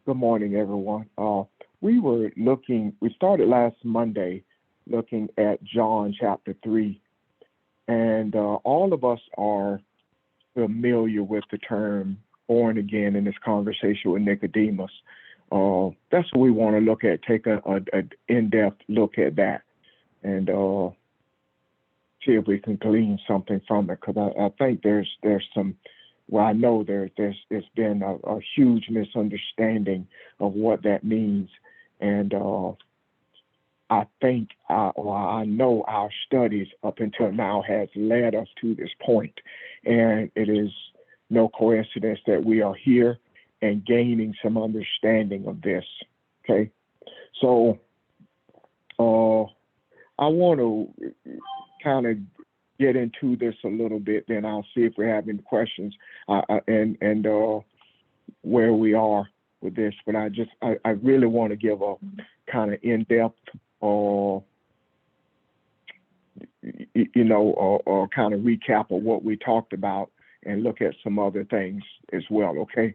Good morning, everyone. We started last Monday looking at John chapter 3, and all of us are familiar with the term born again in this conversation with Nicodemus. That's what we want to look at, take a in-depth look at that, and see if we can glean something from it, because I think there's some, well, I know there's been a huge misunderstanding of what that means, and I think or I know our studies up until now has led us to this point, and it is no coincidence that we are here and gaining some understanding of this. Okay, so I want to kind of get into this a little bit, then I'll see if we have any questions and where we are with this. But I really want to give a kind of in-depth or or kind of recap of what we talked about and look at some other things as well. Okay,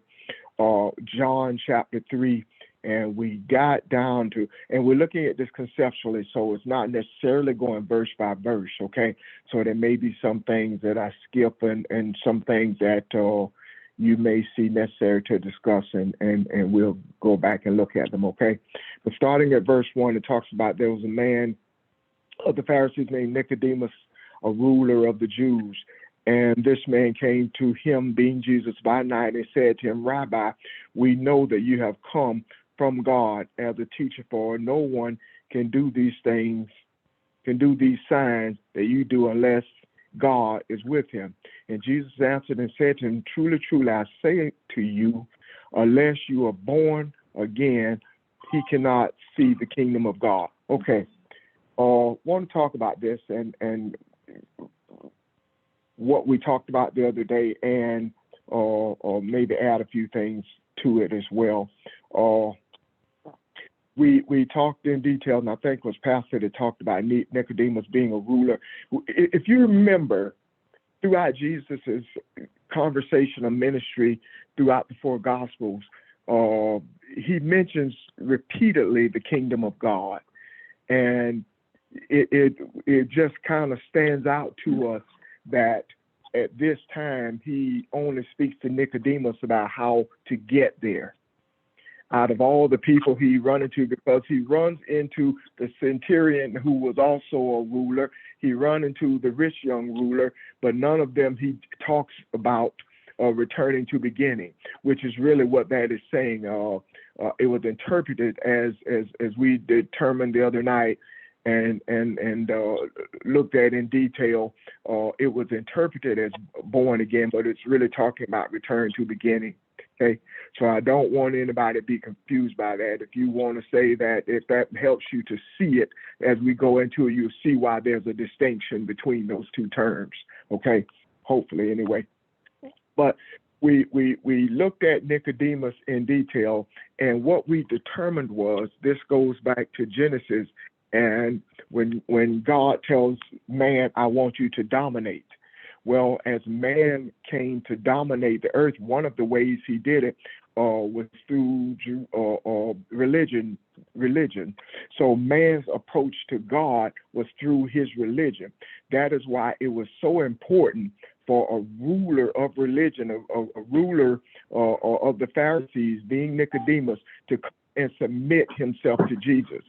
John chapter 3. And we got down to, and we're looking at this conceptually, so it's not necessarily going verse by verse, okay? So there may be some things that I skip and some things that you may see necessary to discuss, and we'll go back and look at them, okay? But starting at verse 1, it talks about there was a man of the Pharisees named Nicodemus, a ruler of the Jews. And this man came to him, being Jesus by night, and said to him, Rabbi, we know that you have come from God as a teacher, for no one can do these things, can do these signs that you do unless God is with him. And Jesus answered and said to him, truly, truly, I say to you, unless you are born again, he cannot see the kingdom of God. Okay, want to talk about this and what we talked about the other day, and or maybe add a few things to it as well. We talked in detail, and I think it was Pastor that talked about Nicodemus being a ruler. If you remember, throughout Jesus's conversation of ministry throughout the four Gospels, he mentions repeatedly the kingdom of God, and it just kind of stands out to us that at this time he only speaks to Nicodemus about how to get there. Out of all the people he run into, because he runs into the centurion who was also a ruler, he run into the rich young ruler, but none of them he talks about returning to beginning, which is really what that is saying. It was interpreted as we determined the other night and looked at in detail. It was interpreted as born again, but it's really talking about return to beginning. Okay, so I don't want anybody to be confused by that. If you want to say that, if that helps you to see it as we go into it, you'll see why there's a distinction between those two terms. Okay, hopefully anyway. But we looked at Nicodemus in detail, and what we determined was, this goes back to Genesis, and when God tells man, I want you to dominate. Well, as man came to dominate the earth, one of the ways he did it was through religion. So man's approach to God was through his religion. That is why it was so important for a ruler of religion, a ruler of the Pharisees, being Nicodemus, to come and submit himself to Jesus.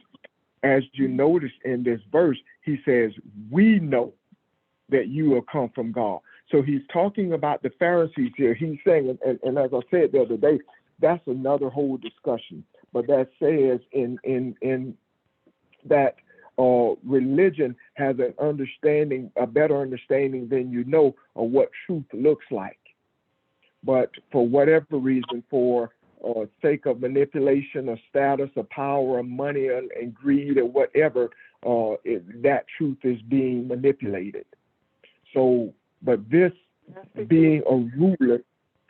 As you notice in this verse, he says, we know that you will come from God. So he's talking about the Pharisees here. He's saying, and as I said the other day, that's another whole discussion. But that says in that religion has an understanding, a better understanding than you know of what truth looks like. But for whatever reason, for sake of manipulation or status or power or money and greed or whatever, that truth is being manipulated. So, but this being a ruler,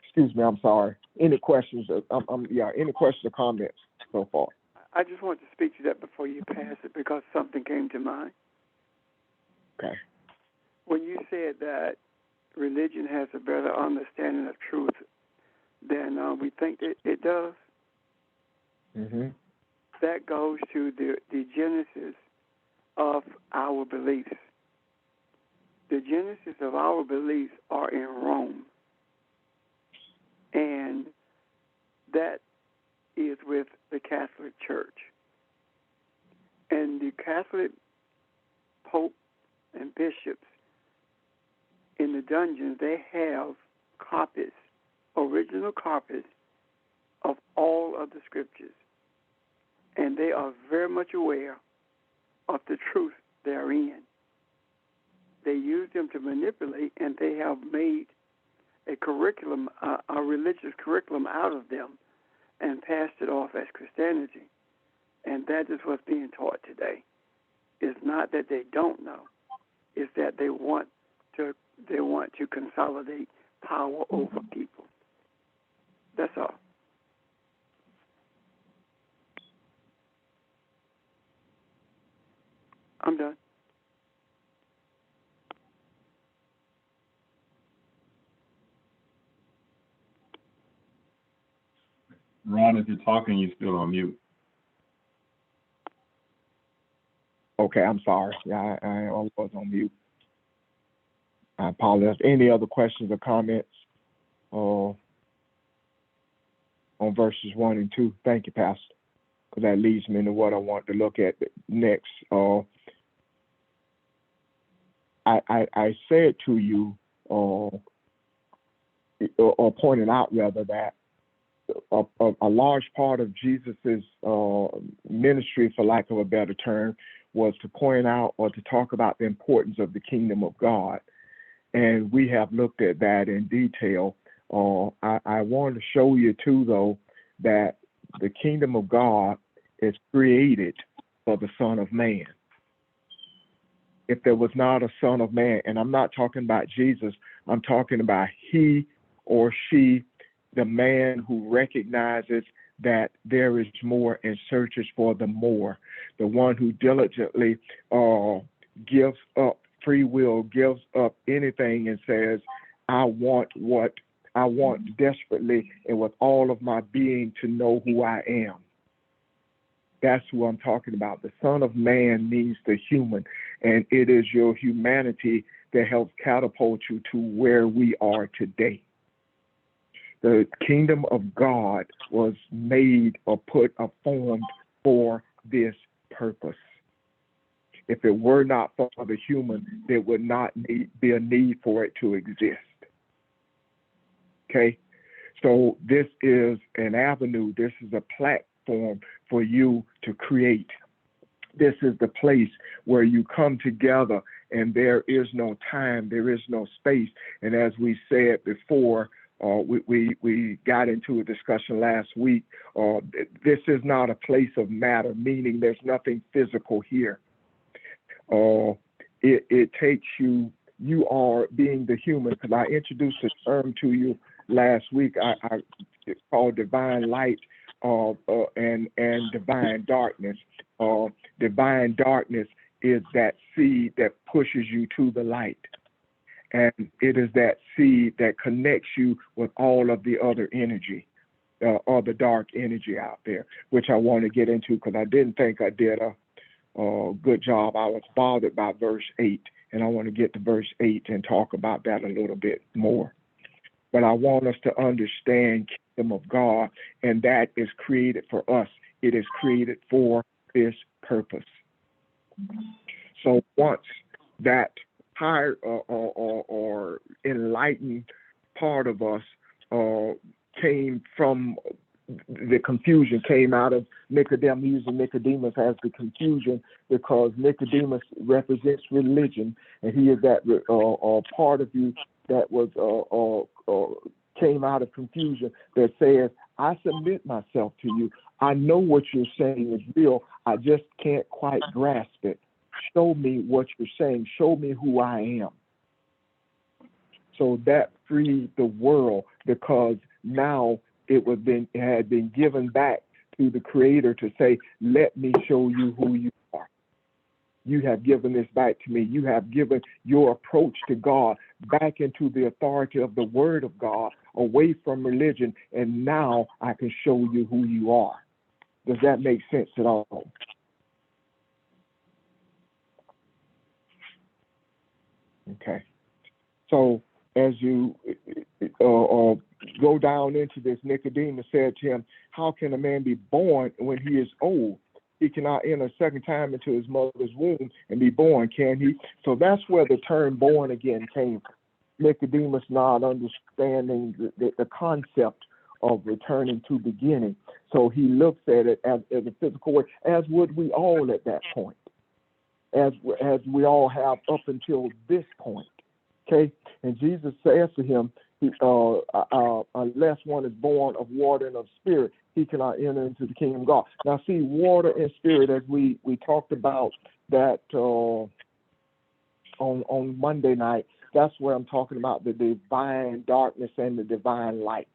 excuse me, I'm sorry. Any questions? Any questions or comments so far? I just want to speak to that before you pass it, because something came to mind. Okay. When you said that religion has a better understanding of truth than we think it does, Mm-hmm. That goes to the genesis of our beliefs. The genesis of our beliefs are in Rome. And that is with the Catholic Church. And the Catholic Pope and bishops in the dungeons, they have copies, original copies of all of the scriptures. And they are very much aware of the truth therein. They use them to manipulate, and they have made a curriculum, a religious curriculum out of them and passed it off as Christianity. And that is what's being taught today. It's not that they don't know. It's that they want to consolidate power over people. That's all. I'm done. Ron, if you're talking, you're still on mute. Okay, I'm sorry. Yeah, I was on mute. I apologize. Any other questions or comments on verses 1 and 2? Thank you, Pastor, because that leads me into what I want to look at next. I said to you, or pointed out rather, that a large part of Jesus's ministry, for lack of a better term, was to point out or to talk about the importance of the kingdom of God. And we have looked at that in detail. I want to show you too, though, that the kingdom of God is created for the Son of Man. If there was not a Son of Man, and I'm not talking about Jesus, I'm talking about he or she, the man who recognizes that there is more and searches for the more, the one who diligently gives up free will, gives up anything and says, I want what I want desperately and with all of my being to know who I am. That's who I'm talking about. The Son of Man means the human, and it is your humanity that helps catapult you to where we are today. The kingdom of God was made or put or formed for this purpose. If it were not for the human, there would not be a need for it to exist. Okay? So this is an avenue. This is a platform for you to create. This is the place where you come together and there is no time, there is no space. And as we said before, we got into a discussion last week. This is not a place of matter, meaning there's nothing physical here. It takes you are being the human, because I introduced a term to you last week. It's called divine light and divine darkness. Divine darkness is that seed that pushes you to the light. And it is that seed that connects you with all of the other energy, or the dark energy out there, which I want to get into because I didn't think I did a good job. I was bothered by verse 8, and I want to get to verse 8 and talk about that a little bit more. But I want us to understand kingdom of God, and that is created for us. It is created for this purpose. So once that higher or enlightened part of us came from the confusion, came out of Nicodemus, using Nicodemus as the confusion, because Nicodemus represents religion, and he is that part of you that was came out of confusion that says, I submit myself to you. I know what you're saying is real. I just can't quite grasp it. Show me what you're saying. Show me who I am. So that freed the world, because now it had been given back to the Creator to say, let me show you who you are. You have given this back to me. You have given your approach to God back into the authority of the Word of God, away from religion, and now I can show you who you are. Does that make sense at all? Okay. So as you go down into this, Nicodemus said to him, how can a man be born when he is old? He cannot enter a second time into his mother's womb and be born, can he? So that's where the term born again came from. Nicodemus not understanding the concept of returning to beginning. So he looks at it as a physical way, as would we all at that point, as we all have up until this point. Okay? And Jesus says to him, unless one is born of water and of spirit, he cannot enter into the kingdom of God. Now, see, water and spirit, as we talked about that on Monday night, that's where I'm talking about the divine darkness and the divine light.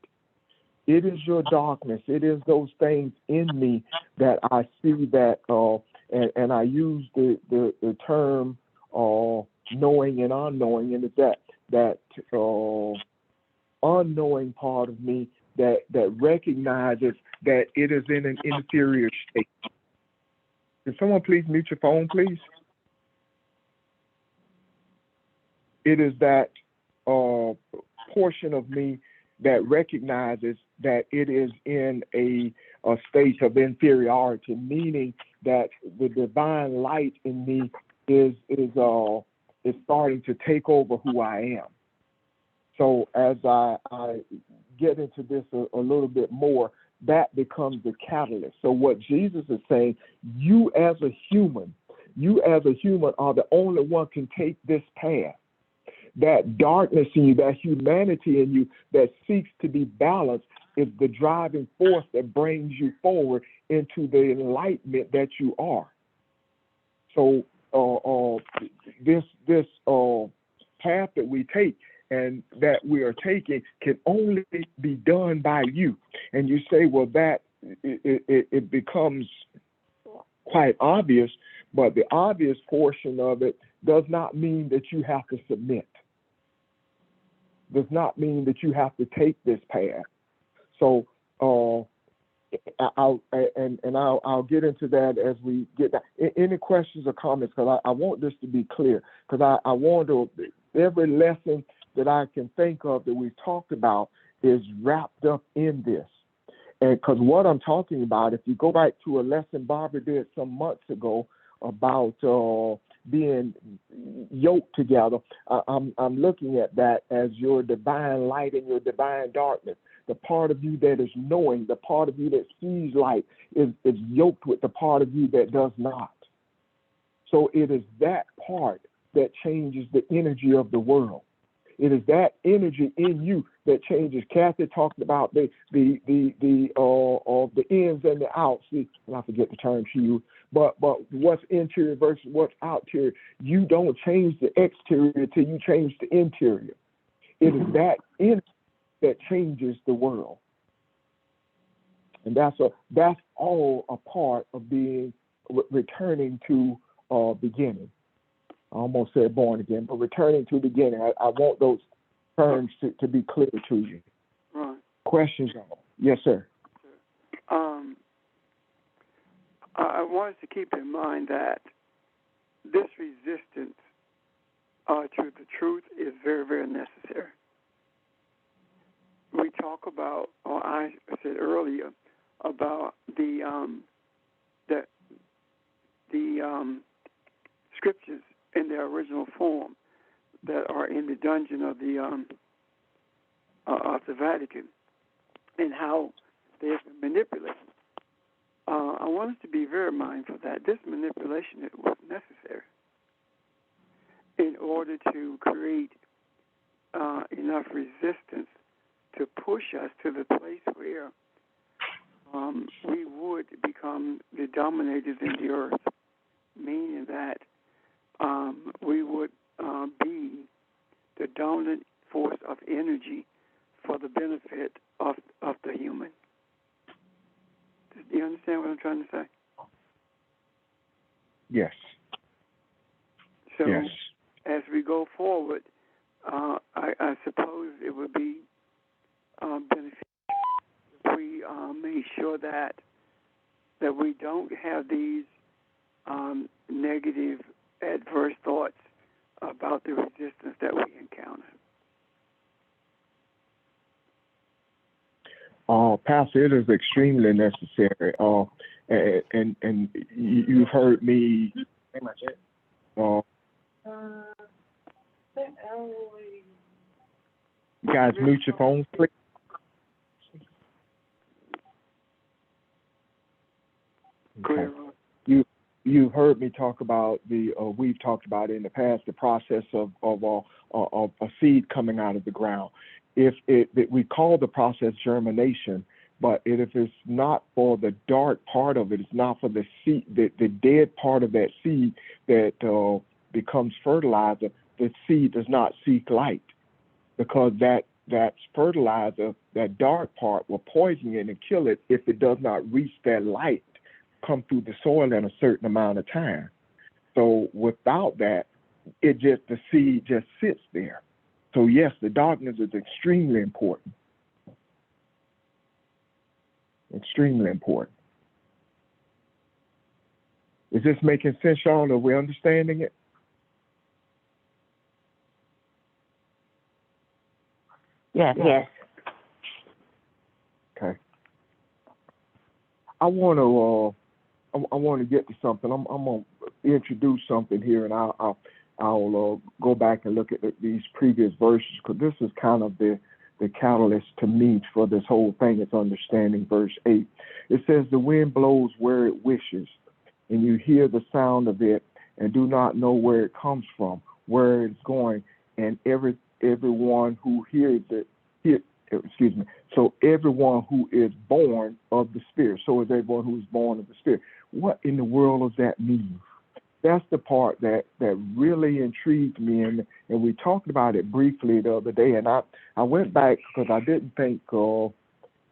It is your darkness. It is those things in me that I see that, and I use the term knowing and unknowing, and it's that unknowing part of me that recognizes that it is in an inferior state. Can someone please mute your phone, please? It is that portion of me that recognizes that it is in a state of inferiority, meaning that the divine light in me is starting to take over who I am. So as I get into this a little bit more, that becomes the catalyst. So what Jesus is saying, you as a human are the only one can take this path. That darkness in you, that humanity in you that seeks to be balanced is the driving force that brings you forward into the enlightenment that you are. So this path that we take and that we are taking can only be done by you. And you say, well, that it becomes quite obvious, but the obvious portion of it does not mean that you have to submit. Does not mean that you have to take this path. So I'll get into that as we get that. Any questions or comments? Because I want this to be clear. Because I want to, every lesson that I can think of that we've talked about is wrapped up in this. And because what I'm talking about, if you go back to a lesson Barbara did some months ago about being yoked together, I'm looking at that as your divine light and your divine darkness. The part of you that is knowing, the part of you that sees light is yoked with the part of you that does not. So it is that part that changes the energy of the world. It is that energy in you that changes. Kathy talked about the ins and the outs. And I forget the term she used. But what's interior versus what's outerior. You don't change the exterior until you change the interior. It is that energy that changes the world. And that's all a part of being returning to beginning. I almost said born again, but returning to beginning. I want those terms to be clear to you. Right. Questions? Yes, sir. I wanted to keep in mind that this resistance to the truth is very, very necessary. We talk about, or I said earlier, about the scriptures in their original form that are in the dungeon of the Vatican and how they have been manipulated. I want us to be very mindful that this manipulation was necessary in order to create enough resistance to push us to the place where we would become the dominators in the earth, meaning that we would be the dominant force of energy for the benefit of the human. Do you understand what I'm trying to say? Yes. So yes. As we go forward, I suppose it would be beneficial if we make sure that that we don't have these negative, adverse thoughts about the resistance that we encounter. Pastor, it is extremely necessary. And you've heard me. Pretty much it. You guys mute your phones, please. Clear. You've heard me talk about we've talked about in the past the process of a seed coming out of the ground. We call the process germination, but if it's not for the dark part of it, it's not for the seed, the dead part of that seed that becomes fertilizer. The seed does not seek light, because that fertilizer, that dark part, will poison it and kill it if it does not reach that light, come through the soil in a certain amount of time. So without that, the seed just sits there. So yes, the darkness is extremely important. Extremely important. Is this making sense, Sean? Are we understanding it? Yes. Yes. Okay. I want to get to something. I'm going to introduce something here, and I'll go back and look at these previous verses, because this is kind of the catalyst to me for this whole thing. It's understanding verse 8. It says, the wind blows where it wishes, and you hear the sound of it and do not know where it comes from, where it's going, and everyone who hears it, so everyone who is born of the Spirit, so is everyone who is born of the Spirit. What in the world does that mean? That's the part that really intrigued me, and we talked about it briefly the other day, and I went back because I didn't think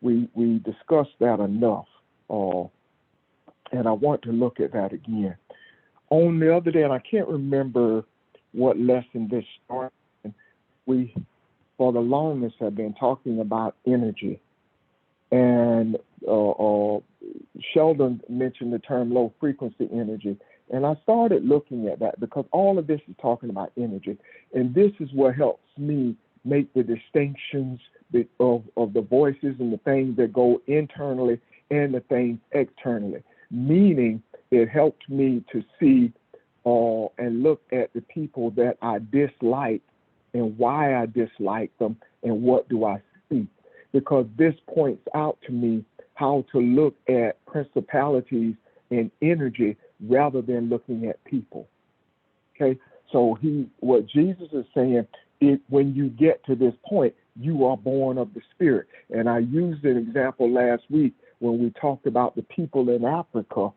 we discussed that enough, and I want to look at that again. On the other day, and I can't remember what lesson this started, we, for the longest, have been talking about energy, and Sheldon mentioned the term low frequency energy. And I started looking at that because all of this is talking about energy. And this is what helps me make the distinctions of the voices and the things that go internally and the things externally. Meaning, it helped me to see and look at the people that I dislike and why I dislike them and what do I see. Because this points out to me how to look at principalities and energy rather than looking at people. Okay, so what Jesus is saying is, when you get to this point, you are born of the Spirit. And I used an example last week when we talked about the people in Africa.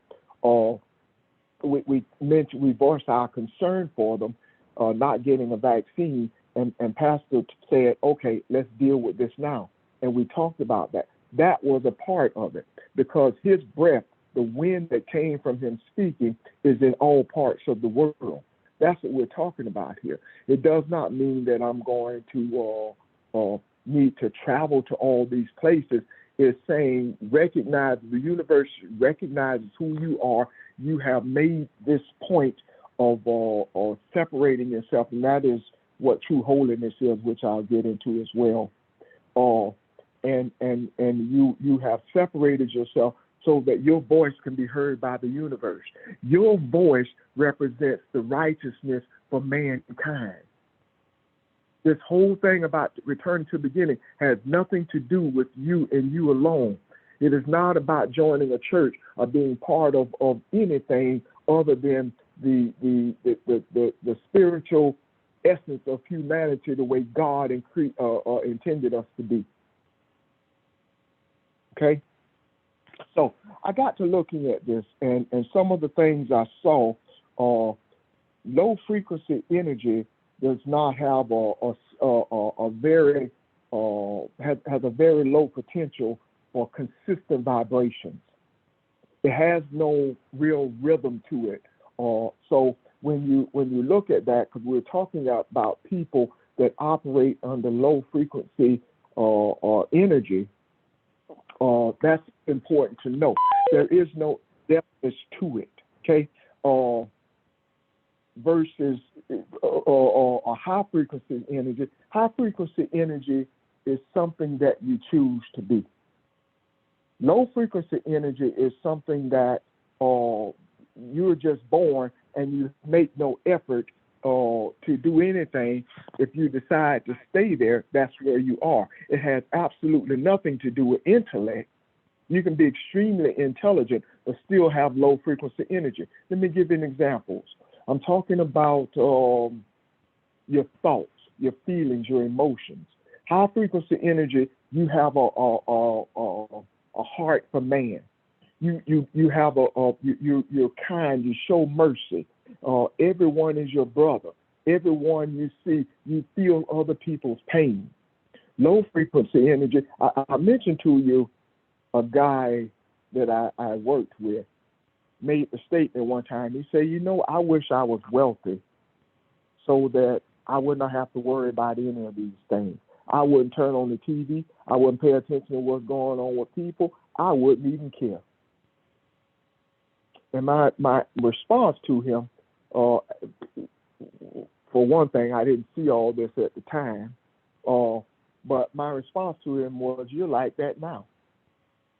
We voiced our concern for them not getting a vaccine, and Pastor said, okay, let's deal with this now. And we talked about that. That was a part of it, because his breath, the wind that came from him speaking, is in all parts of the world. That's what we're talking about here. It does not mean that I'm going to need to travel to all these places. It's saying recognize, the universe recognizes who you are. You have made this point of separating yourself, and that is what true holiness is, which I'll get into as well. And you have separated yourself so that your voice can be heard by the universe. Your voice represents the righteousness for mankind. This whole thing about returning to the beginning has nothing to do with you and you alone. It is not about joining a church or being part of anything other than the spiritual essence of humanity, the way God intended us to be. Okay? So I got to looking at this, and some of the things I saw, low frequency energy does not have a very has a very low potential for consistent vibrations. It has no real rhythm to it. So when you look at that, because we're talking about people that operate under low frequency energy, That's important to know. There is no depthness to it, okay? Versus a high frequency energy. High frequency energy is something that you choose to be. Low frequency energy is something that you're just born and you make no effort to do anything. If you decide to stay there, that's where you are. It has absolutely nothing to do with intellect. You can be extremely intelligent but still have low frequency energy. Let me give you an examples. I'm talking about your thoughts, your feelings, your emotions. High frequency energy, you have a heart for man. You have you're kind. You show mercy. Everyone is your brother. Everyone you see, you feel other people's pain. Low frequency energy. I mentioned to you a guy that I worked with made the statement one time. He said, I wish I was wealthy so that I would not have to worry about any of these things. I wouldn't turn on the TV. I wouldn't pay attention to what's going on with people. I wouldn't even care. And my response to him, for one thing, I didn't see all this at the time, but my response to him was, you're like that now.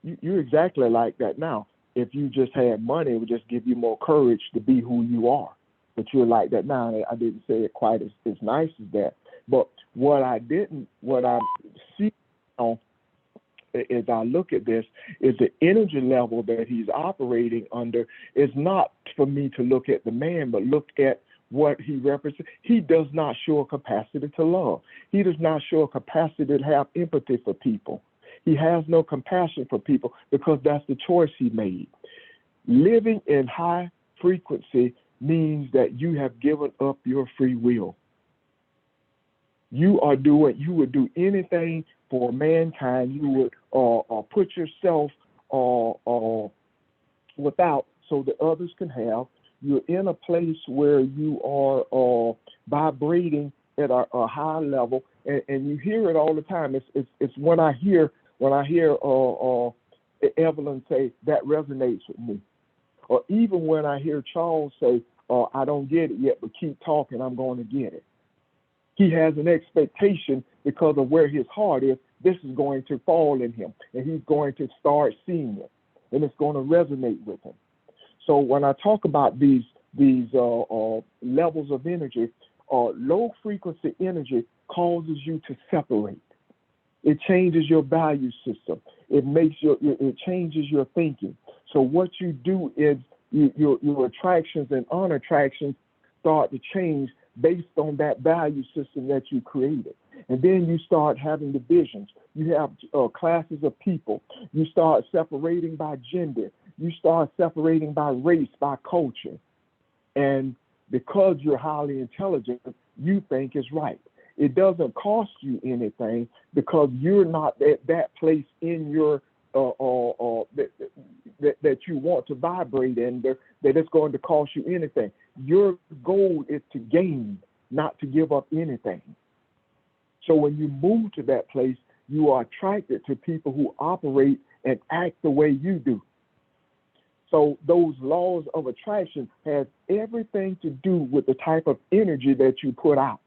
You're exactly like that now. If you just had money, it would just give you more courage to be who you are. But you're like that now. I didn't say it quite as nice as that. But what I see now, as I look at this, is the energy level that he's operating under is not for me to look at the man, but look at what he represents. He does not show a capacity to love. He does not show a capacity to have empathy for people. He has no compassion for people because that's the choice he made. Living in high frequency means that you have given up your free will. You would do anything for mankind. You would put yourself without so that others can have. You're in a place where you are vibrating at a high level, and you hear it all the time. It's when I hear Evelyn say that resonates with me, or even when I hear Charles say, I don't get it yet, but keep talking, I'm going to get it. He has an expectation because of where his heart is. This is going to fall in him, and he's going to start seeing it, and it's going to resonate with him. So when I talk about these levels of energy, low frequency energy causes you to separate. It changes your value system. It changes your thinking. So what you do is your attractions and unattractions start to change based on that value system that you created. And then you start having divisions. You have classes of people. You start separating by gender. You start separating by race, by culture. And because you're highly intelligent, you think is right. It doesn't cost you anything because you're not at that place in your that you want to vibrate in that it's going to cost you anything. Your goal is to gain, not to give up anything. So when you move to that place, you are attracted to people who operate and act the way you do. So those laws of attraction have everything to do with the type of energy that you put out.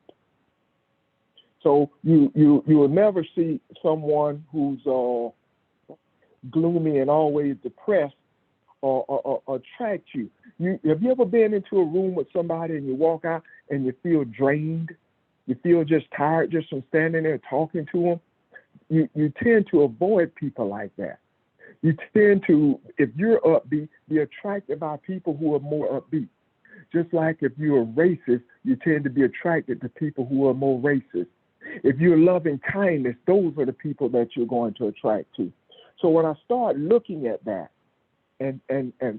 So you will never see someone who's gloomy and always depressed or attract you. Have you ever been into a room with somebody and you walk out and you feel drained? You feel just tired just from standing there talking to them? You tend to avoid people like that. You tend to, if you're upbeat, be attracted by people who are more upbeat. Just like if you're a racist, you tend to be attracted to people who are more racist. If you're loving kindness, those are the people that you're going to attract to. So when I start looking at that and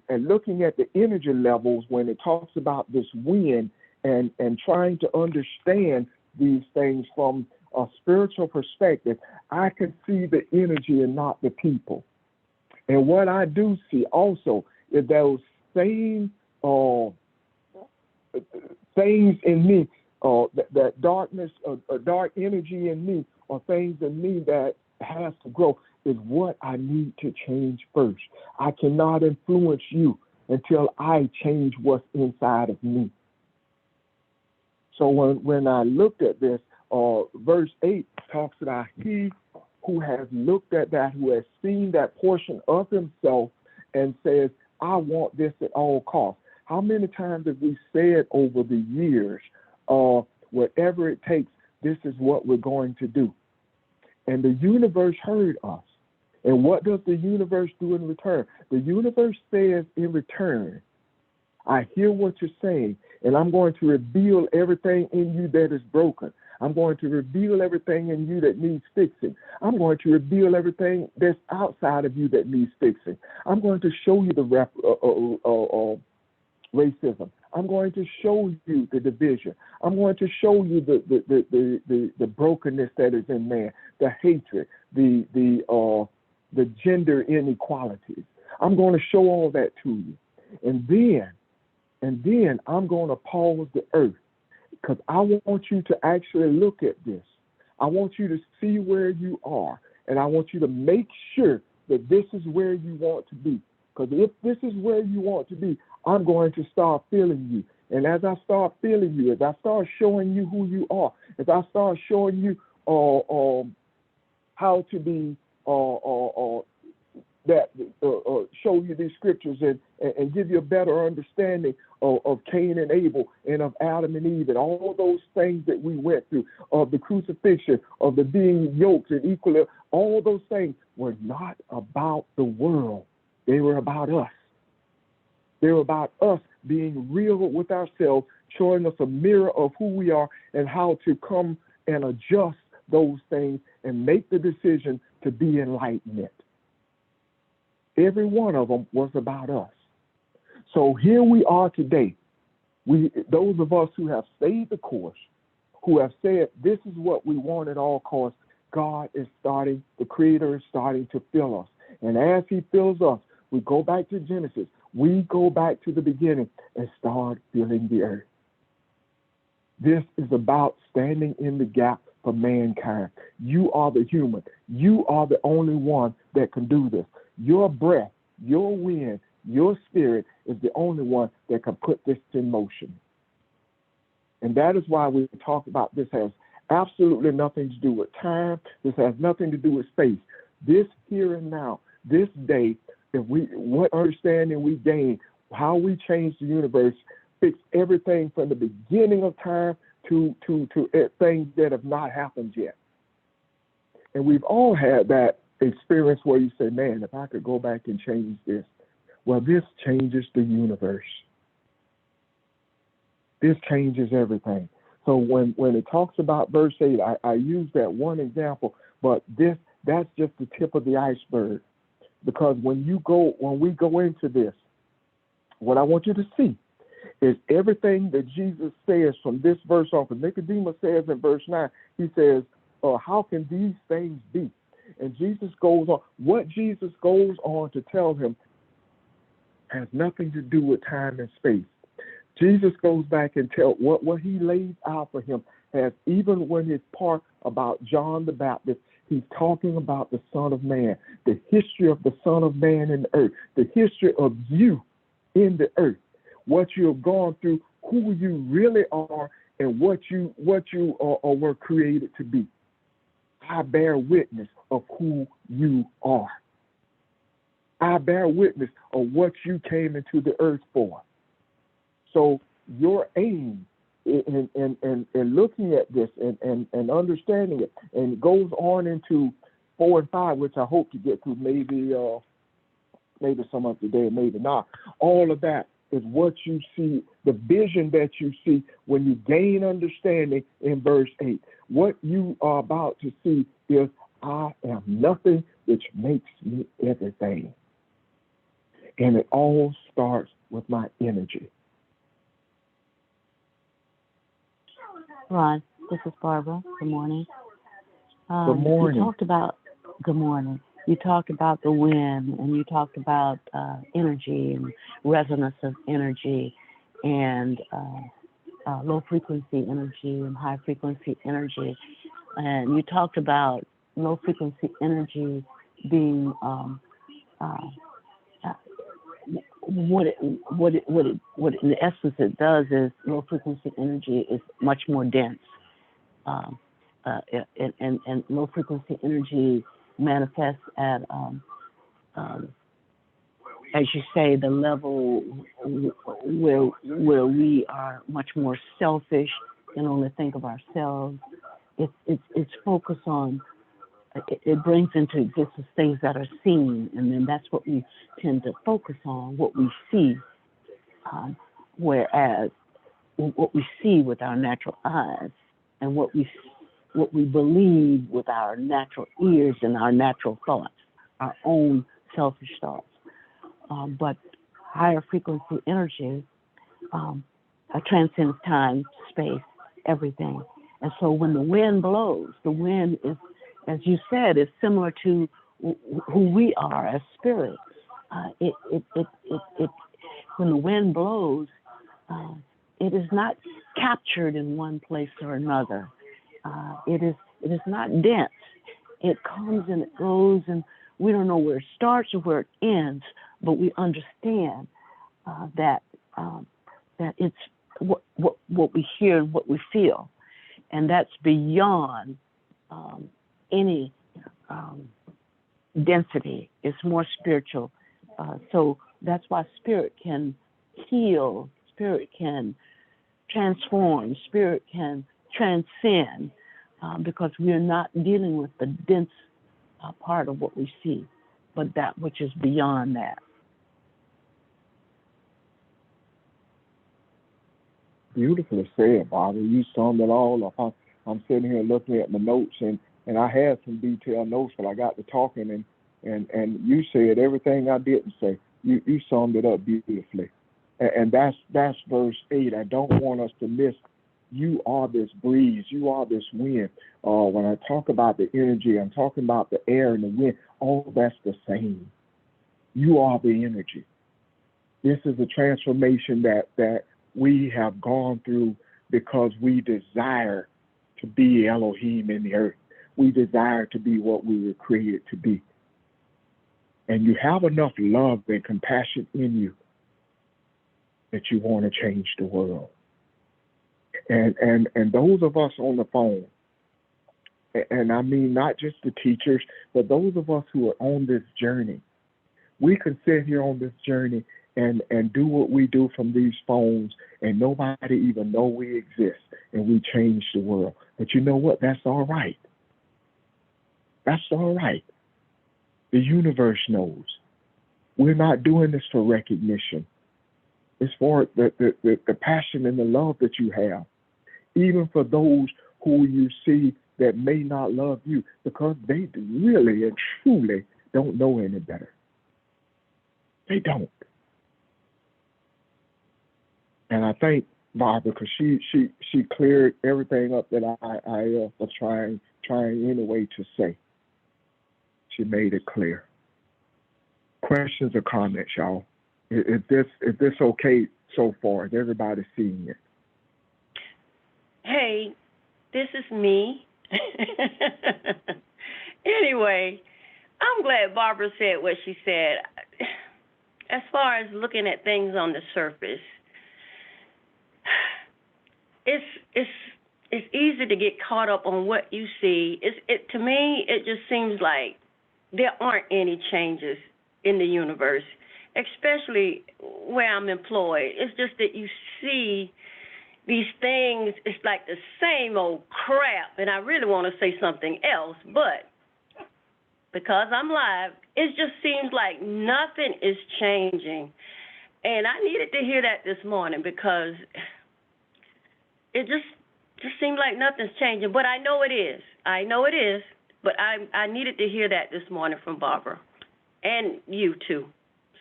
looking at the energy levels when it talks about this wind and trying to understand these things from a spiritual perspective, I can see the energy and not the people. And what I do see also is those same things in me, that darkness, dark energy in me, or things in me that has to grow is what I need to change first. I cannot influence you until I change what's inside of me. So when I looked at this, verse 8 talks about he who has looked at that, who has seen that portion of himself and says, I want this at all costs. How many times have we said over the years, whatever it takes, this is what we're going to do? And the universe heard us. And what does the universe do in return? The universe says in return, I hear what you're saying, and I'm going to reveal everything in you that is broken. I'm going to reveal everything in you that needs fixing. I'm going to reveal everything that's outside of you that needs fixing. I'm going to show you the racism. I'm going to show you the division. I'm going to show you the brokenness that is in man, the hatred, the gender inequalities. I'm going to show all that to you. And then I'm going to pause the earth, because I want you to actually look at this. I want you to see where you are, and I want you to make sure that this is where you want to be. Because if this is where you want to be, I'm going to start feeling you. And as I start feeling you, as I start showing you who you are, as I start showing you how to be, show you these scriptures and give you a better understanding of Cain and Abel and of Adam and Eve and all those things that we went through, of the crucifixion, of the being yoked and equal, all those things were not about the world. They were about us. They were about us being real with ourselves, showing us a mirror of who we are and how to come and adjust those things and make the decision to be enlightened. Every one of them was about us. So here we are today. Those of us who have stayed the course, who have said this is what we want at all costs, God is starting, the Creator is starting to fill us. And as He fills us, we go back to Genesis. We go back to the beginning and start filling the earth. This is about standing in the gap for mankind. You are the human. You are the only one that can do this. Your breath, your wind, your spirit is the only one that can put this in motion. And that is why we talk about this has absolutely nothing to do with time. This has nothing to do with space. This here and now, this day, what understanding we gain, how we change the universe, fix everything from the beginning of time to things that have not happened yet. And we've all had that experience where you say, man, if I could go back and change this. Well, this changes the universe. This changes everything. So when it talks about verse 8, I use that one example, but that's just the tip of the iceberg. Because when we go into this, what I want you to see is everything that Jesus says from this verse on. Because Nicodemus says in verse 9, he says, how can these things be? And Jesus goes on. What Jesus goes on to tell him has nothing to do with time and space. Jesus goes back and tells what he lays out for him has, even when it's part about John the Baptist, he's talking about the Son of Man, the history of the Son of Man in the earth, the history of you in the earth, what you have gone through, who you really are, and what you were created to be. I bear witness of who you are. I bear witness of what you came into the earth for. So your aim in looking at this and understanding it, and it goes on into 4 and 5, which I hope to get to maybe some of today, maybe not. All of that is what you see, the vision that you see when you gain understanding in verse 8. What you are about to see is, I am nothing, which makes me everything. And it all starts with my energy. Ron, this is Barbara. Good morning. Good morning. Good morning. You talked about the wind, and you talked about energy and resonance of energy, and low frequency energy and high frequency energy. And you talked about low frequency energy being what in essence it does is low frequency energy is much more dense, and low frequency energy manifests at as you say, the level where we are much more selfish and only think of ourselves. It's focused on. It brings into existence things that are seen, and then that's what we tend to focus on, what we see. Whereas what we see with our natural eyes, and what we believe with our natural ears and our natural thoughts, our own selfish thoughts. But higher frequency energy transcends time, space, everything. And so when the wind blows, the wind is, as you said, is similar to who we are as spirits. When the wind blows, it is not captured in one place or another. It is not dense. It comes and it goes, and we don't know where it starts or where it ends, but we understand that it's what we hear and what we feel, and that's beyond any density. It's more spiritual. So that's why spirit can heal, spirit can transform, spirit can transcend, because we are not dealing with the dense part of what we see, but that which is beyond that. Beautifully said, Barbara. You summed it all up. I'm sitting here looking at my notes, and I had some detailed notes, but I got to talking, and you said everything I didn't say. You summed it up beautifully. And that's verse 8. I don't want us to miss. You are this breeze. You are this wind. When I talk about the energy, I'm talking about the air and the wind. All that's the same. You are the energy. This is a transformation that we have gone through because we desire to be Elohim in the earth. We desire to be what we were created to be. And you have enough love and compassion in you that you want to change the world. And those of us on the phone, and I mean not just the teachers, but those of us who are on this journey, we can sit here on this journey and do what we do from these phones, and nobody even know we exist, and we change the world. But you know what? That's all right. That's all right. The universe knows. We're not doing this for recognition. It's for the passion and the love that you have, even for those who you see that may not love you, because they really and truly don't know any better. They don't. And I thank Barbara, because she cleared everything up that I was trying anyway to say. She made it clear. Questions or comments, y'all? Is this okay so far? Is everybody seeing it? Hey, this is me. Anyway, I'm glad Barbara said what she said. As far as looking at things on the surface, it's easy to get caught up on what you see. To me, it just seems like there aren't any changes in the universe, especially where I'm employed. It's just that you see these things, it's like the same old crap, and I really want to say something else, but because I'm live, it just seems like nothing is changing. And I needed to hear that this morning, because it just seemed like nothing's changing, but I know it is. I know it is, but I needed to hear that this morning from Barbara, and you too.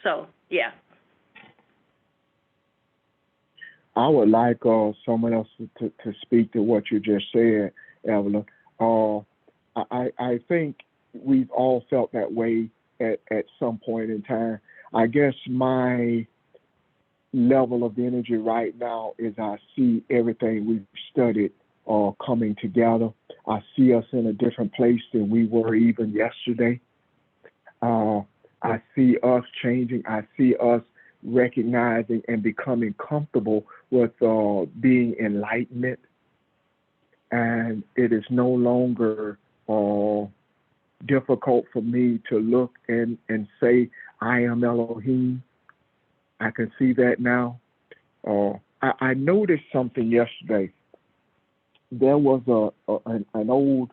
So, yeah. I would like someone else to speak to what you just said, Evelyn. I think we've all felt that way at some point in time. I guess my level of energy right now is I see everything we've studied coming together. I see us in a different place than we were even yesterday. Uh, I see us changing. I see us recognizing and becoming comfortable with being enlightenment. And it is no longer difficult for me to look and say, I am Elohim. I can see that now. I noticed something yesterday. There was an old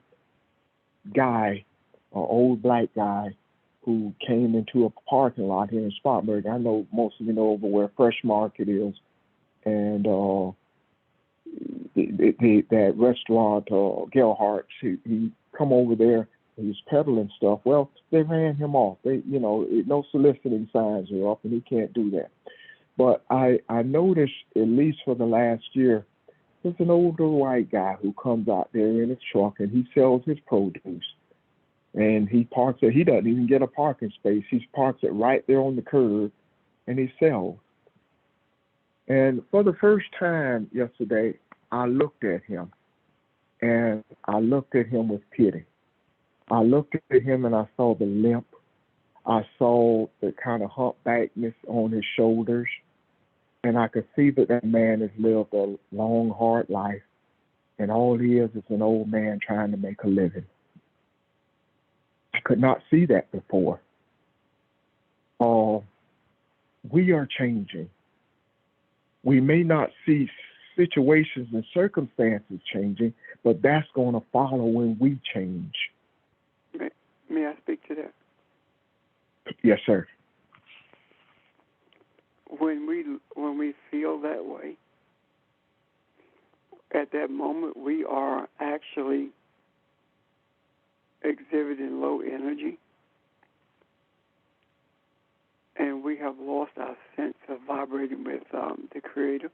guy, an old black guy, who came into a parking lot here in Spartanburg. I know most of you know over where Fresh Market is, and that restaurant, Gerhardt's. He come over there. He was peddling stuff. Well, they ran him off. No soliciting signs are up, and he can't do that. But I noticed, at least for the last year, there's an older white guy who comes out there in his truck and he sells his produce. And he parks it. He doesn't even get a parking space. He parks it right there on the curb and he sells. And for the first time yesterday, I looked at him and I looked at him with pity. I looked at him and I saw the limp. I saw the kind of humpbackness on his shoulders. And I could see that man has lived a long, hard life. And all he is an old man trying to make a living. I could not see that before. We are changing. We may not see situations and circumstances changing, but that's going to follow when we change. May I speak to that? Yes, sir. When we feel that way, at that moment we are actually exhibiting low energy, and we have lost our sense of vibrating with the Creator.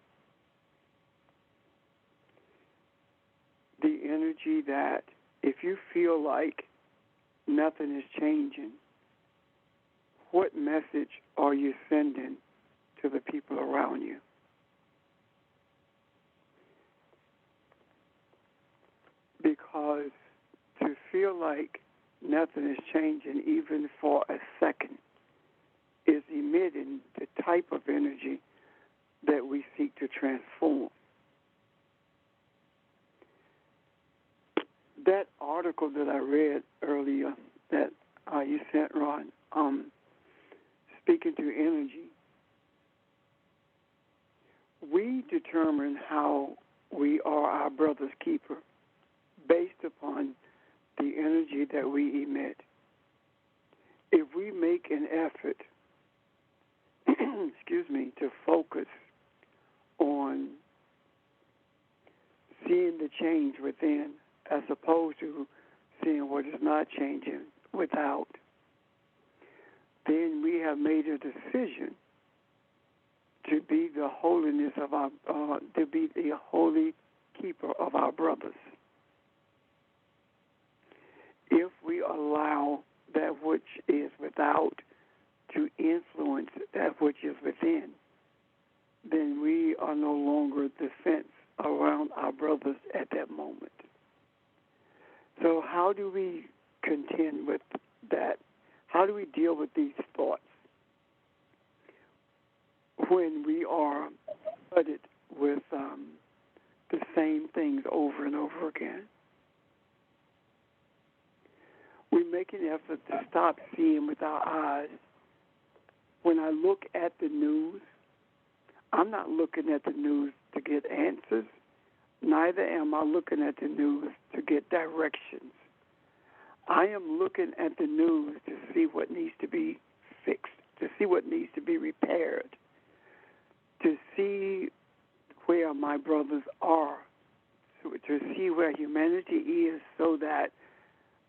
The energy that if you feel like nothing is changing, what message are you sending to the people around you? Because to feel like nothing is changing even for a second is emitting the type of energy that we seek to transform. That article that I read earlier that you sent, Ron, speaking to energy, we determine how we are our brother's keeper based upon the energy that we emit. If we make an effort, to focus on seeing the change within as opposed to seeing what is not changing without, then we have made a decision to be the holiness of our, to be the holy keeper of our brothers. If we allow that which is without to influence that which is within, then we are no longer the fence around our brothers at that moment. So how do we contend with that? How do we deal with these thoughts when we are flooded with the same things over and over again? We make an effort to stop seeing with our eyes. When I look at the news, I'm not looking at the news to get answers. Neither am I looking at the news to get directions. I am looking at the news to see what needs to be fixed, to see what needs to be repaired, to see where my brothers are, to see where humanity is so that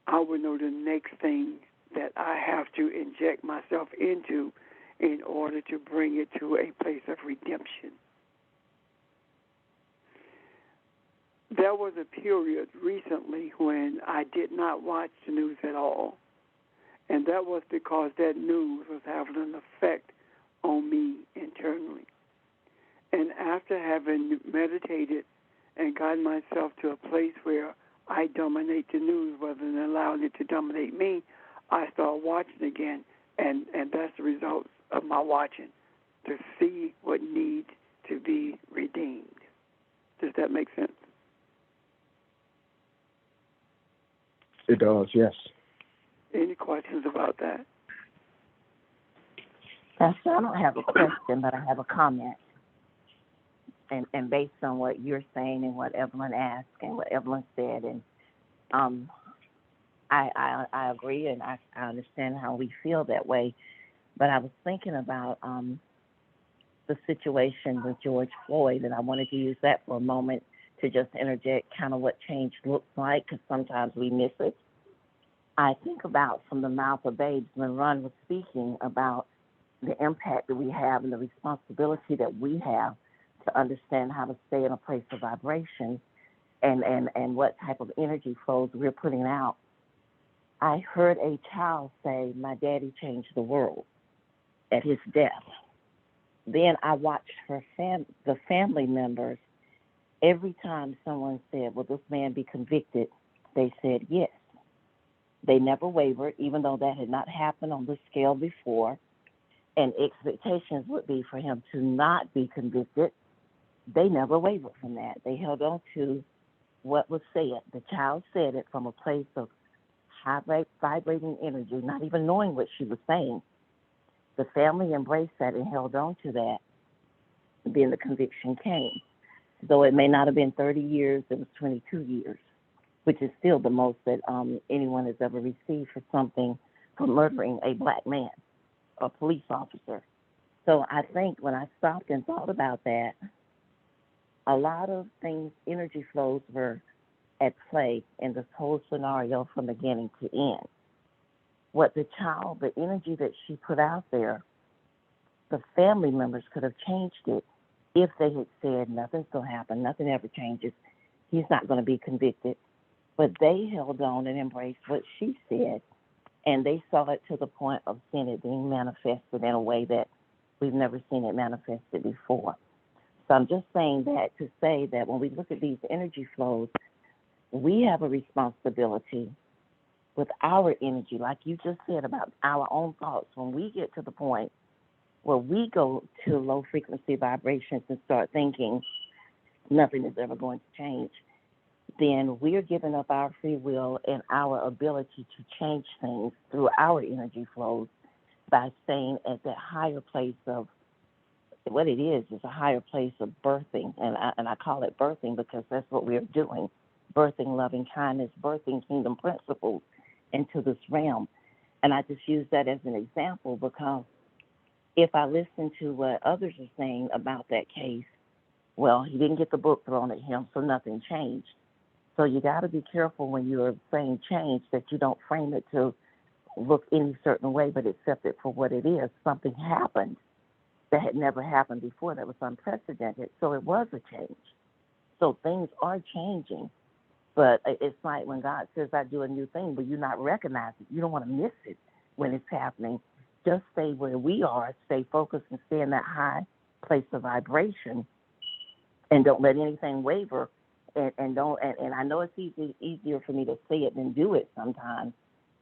I will know the next thing that I have to inject myself into in order to bring it to a place of redemption. There was a period recently when I did not watch the news at all, and that was because that news was having an effect on me internally. And after having meditated and gotten myself to a place where I dominate the news rather than allowing it to dominate me. I start watching again, and that's the result of my watching, to see what needs to be redeemed. Does that make sense? It does, yes. Any questions about that? Pastor, I don't have a question, but I have a comment. And based on what you're saying and what Evelyn asked and what Evelyn said, and I agree, and I understand how we feel that way. But I was thinking about the situation with George Floyd, and I wanted to use that for a moment to just interject kind of what change looks like, because sometimes we miss it. I think about from the mouth of babes when Ron was speaking about the impact that we have and the responsibility that we have to understand how to stay in a place of vibration and what type of energy flows we're putting out. I heard a child say, "My daddy changed the world," at his death. Then I watched the family members. Every time someone said, "Will this man be convicted?" they said yes. They never wavered, even though that had not happened on this scale before, and expectations would be for him to not be convicted. They never wavered from that. They held on to what was said. The child said it from a place of high vibrating energy, not even knowing what she was saying. The family embraced that and held on to that. Then the conviction came. Though it may not have been 30 years, it was 22 years, which is still the most that anyone has ever received for something, for murdering a black man, a police officer. So I think when I stopped and thought about that, a lot of things, energy flows were at play in this whole scenario from beginning to end. What the child, the energy that she put out there, the family members could have changed it if they had said, nothing's going to happen, nothing ever changes, he's not going to be convicted. But they held on and embraced what she said, and they saw it to the point of seeing it being manifested in a way that we've never seen it manifested before. So I'm just saying that to say that when we look at these energy flows, we have a responsibility with our energy, like you just said about our own thoughts. When we get to the point where we go to low frequency vibrations and start thinking nothing is ever going to change, then we're giving up our free will and our ability to change things through our energy flows by staying at that higher place of what it is a higher place of birthing. And I call it birthing because that's what we're doing, birthing loving kindness, birthing kingdom principles into this realm. And I just use that as an example because if I listen to what others are saying about that case, well, he didn't get the book thrown at him, so nothing changed. So you got to be careful when you're saying change that you don't frame it to look any certain way, but accept it for what it is. Something happened that had never happened before that was unprecedented, so it was a change. So things are changing, but it's like when God says, I do a new thing, but you're not recognizing it. You don't want to miss it when it's happening. Just stay where we are, stay focused and stay in that high place of vibration, and don't let anything waver. And I know it's easier for me to say it than do it sometimes,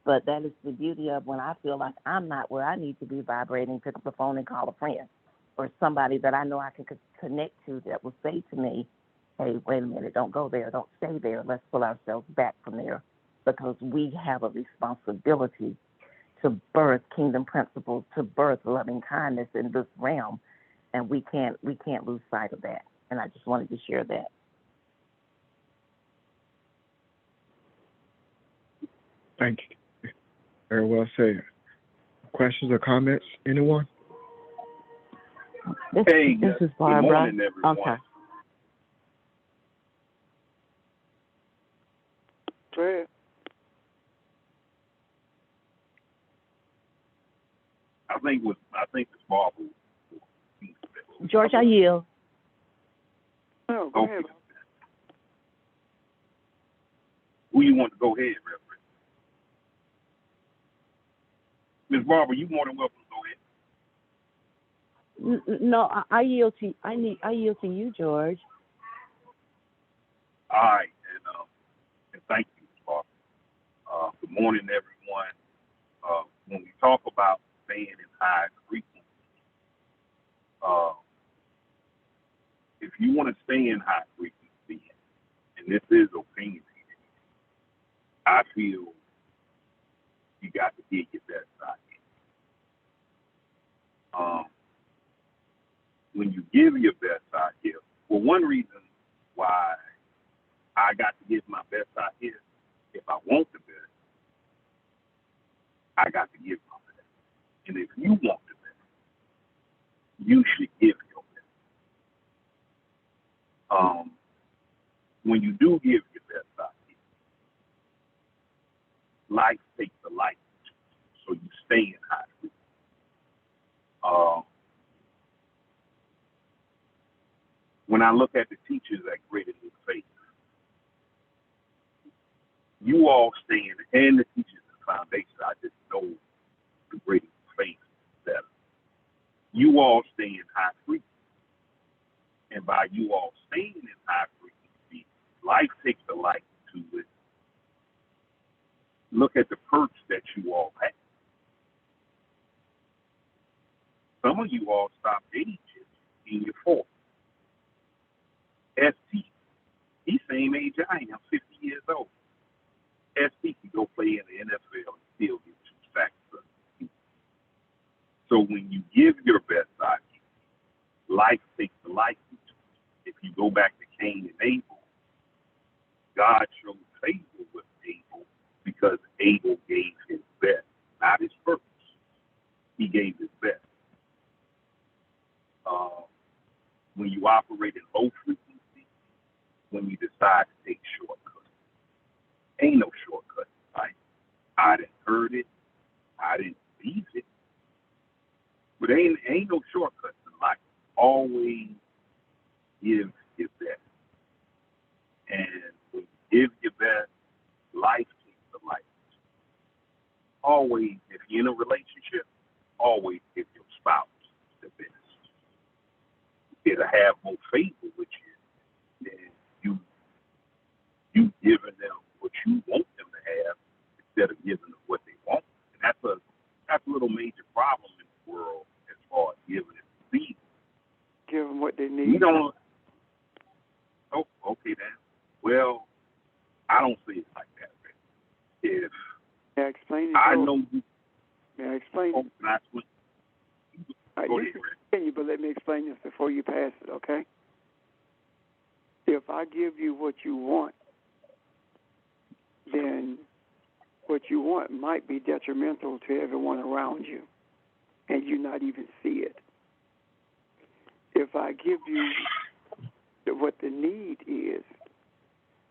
but that is the beauty of when I feel like I'm not where I need to be vibrating, pick up the phone and call a friend or somebody that I know I can connect to that will say to me, hey, wait a minute, don't go there, don't stay there, let's pull ourselves back from there, because we have a responsibility to birth kingdom principles, to birth loving kindness in this realm, and we can't lose sight of that. And I just wanted to share that. Thank you. Very well said. Questions or comments, anyone? This is Barbara. Good morning, everyone. Okay. Prayer. I think this Barbara. George, I yield. No, go ahead. Who you want to go ahead, Reverend? Ms. Barbara, you more than welcome to go ahead. No, I yield to you, George. All right, and thank Good morning, everyone. When we talk about staying in high frequency, uh, if you want to stay in high frequency, and this is opinion, I feel you got to get your best side. When you give your best side here, well, one reason why I got to give my best side here, if I want the best, I got to give my best. And if you want the best, you should give your best. When you do give your best side here, life takes a life, so you stay in high frequency. When I look at the teachers at Greater New Faith, you all stay in, and the teachers at Foundation, I just know the Greater New Faith better. You all stay in high frequency. And by you all staying in high frequency, life takes a life to it. Look at the perks that you all have. Some of you all stopped dating in your 40s. ST, he's same age I am, 50 years old. ST can go play in the NFL and still get 2 sacks. So when you give your best side, life takes a life. If you go back to Cain and Abel, God showed favor with Abel because Abel gave his best, not his purpose. He gave his best. When you operate in low frequency, when you decide to take shortcuts, ain't no shortcut in life. I didn't heard it, I didn't believe it, but ain't no shortcuts in life. Always give your best, and when you give your best, life takes the life. Always, if you're in a relationship, always give your spouse the best. It'll have more favor with you than you giving them what you want them to have instead of giving them what they want. And that's a little major problem in the world as far as giving and receiving. Give them what they need. You don't. Oh, okay then. Well, I don't see it like that. If May I explain it? I know you. May I explain Oh, it? can I explain? Go ahead, Rick. Continue, but let me explain this before you pass it, okay? If I give you what you want, then what you want might be detrimental to everyone around you, and you not even see it. If I give you what the need is,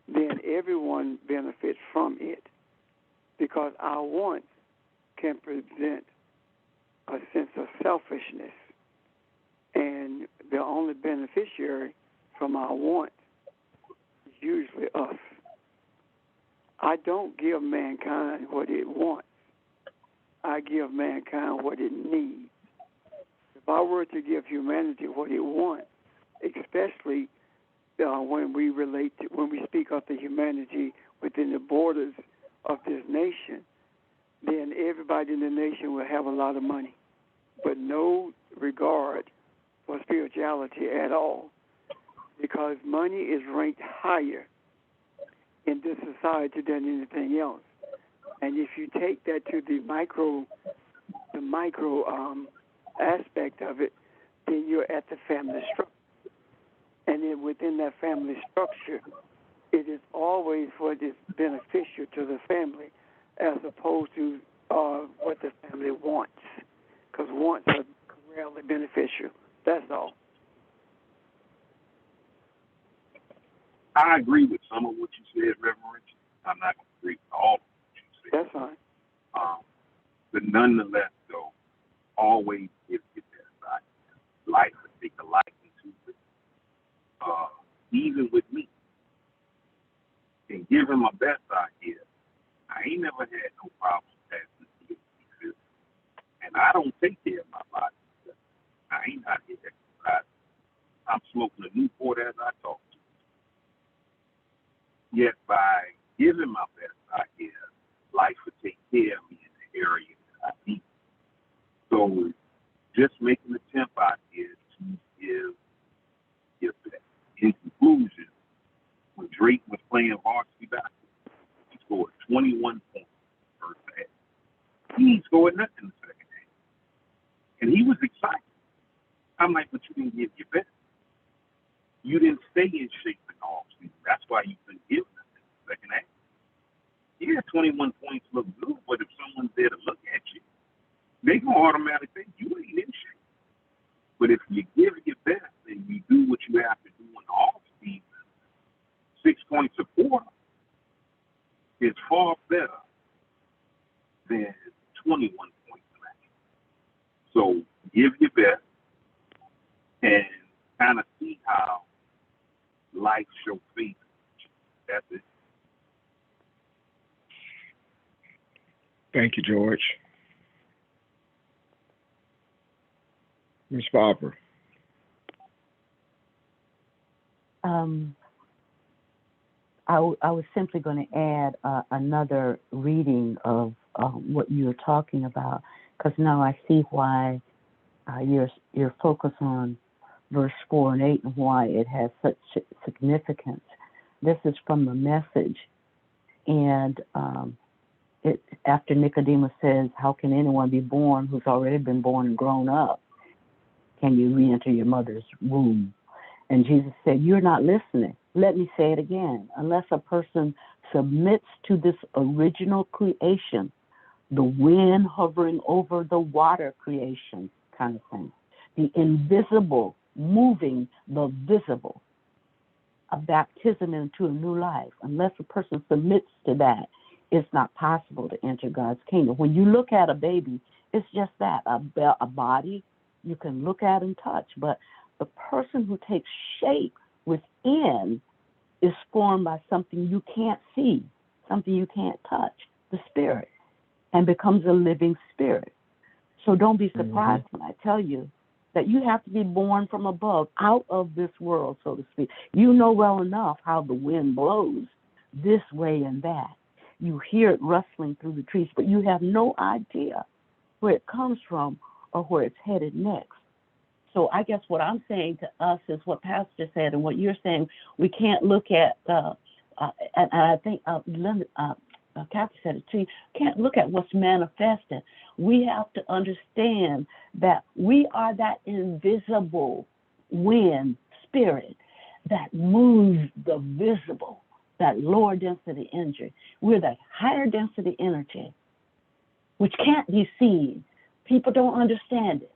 then everyone benefits from it, because our wants can present a sense of selfishness, and the only beneficiary from our wants is usually us. I don't give mankind what it wants. I give mankind what it needs. If I were to give humanity what it wants, especially when we speak of the humanity within the borders of this nation, then everybody in the nation will have a lot of money, but no regard for spirituality at all, because money is ranked higher in this society than anything else. And if you take that to the micro aspect of it, then you're at the family structure. And then within that family structure, it is always what is beneficial to the family as opposed to what the family wants, because wants are rarely beneficial. That's all. I agree with some of what you said, Reverend Richard. I'm not going to agree with all of what you said. That's fine. But nonetheless, though, always give your best side. Life will take a liking to it. Even with me. And giving my best side here, I ain't never had no problems passing the DHT. And I don't take care of my body. I ain't out here exercising. I'm smoking a Newport as I talk to you. Yet by giving my best side here, life would heavy in the area that I need. So just make an attempt out here to give that. In conclusion, when Drake was playing varsity basketball, he scored 21 points first half. He ain't scored nothing in the second half. And he was excited. I'm like, but you didn't give your best. You didn't stay in shape in the offseason. That's why you couldn't give nothing in the second half. Yeah, 21 points look good, but if someone's there to look at you, they gonna automatically think you ain't in shape. But if you give your best and you do what you have to do in the off season, 6 points a quarter is far better than 21 points a match. So give your best and kind of see how life shows faith. That's it. Thank you, George. Ms. Barbara. I was simply going to add another reading of what you're talking about, because now I see why your focus on verse 4 and 8 and why it has such significance. This is from the Message, and after Nicodemus says, "How can anyone be born who's already been born and grown up? Can you re-enter your mother's womb?" And Jesus said, "You're not listening. Let me say it again. Unless a person submits to this original creation, the wind hovering over the water creation kind of thing, the invisible moving the visible, a baptism into a new life, unless a person submits to that, it's not possible to enter God's kingdom." When you look at a baby, it's just that, a body you can look at and touch, but the person who takes shape within is formed by something you can't see, something you can't touch, the spirit, and becomes a living spirit. So don't be surprised when I tell you that you have to be born from above, out of this world, so to speak. You know well enough how the wind blows this way and that. You hear it rustling through the trees, but you have no idea where it comes from or where it's headed next. So I guess what I'm saying to us is what Pastor said and what you're saying. We can't look at, and I think Kathy said it too, can't look at what's manifested. We have to understand that we are that invisible wind spirit that moves the visible, that lower density energy. We're that higher density energy, which can't be seen. People don't understand it.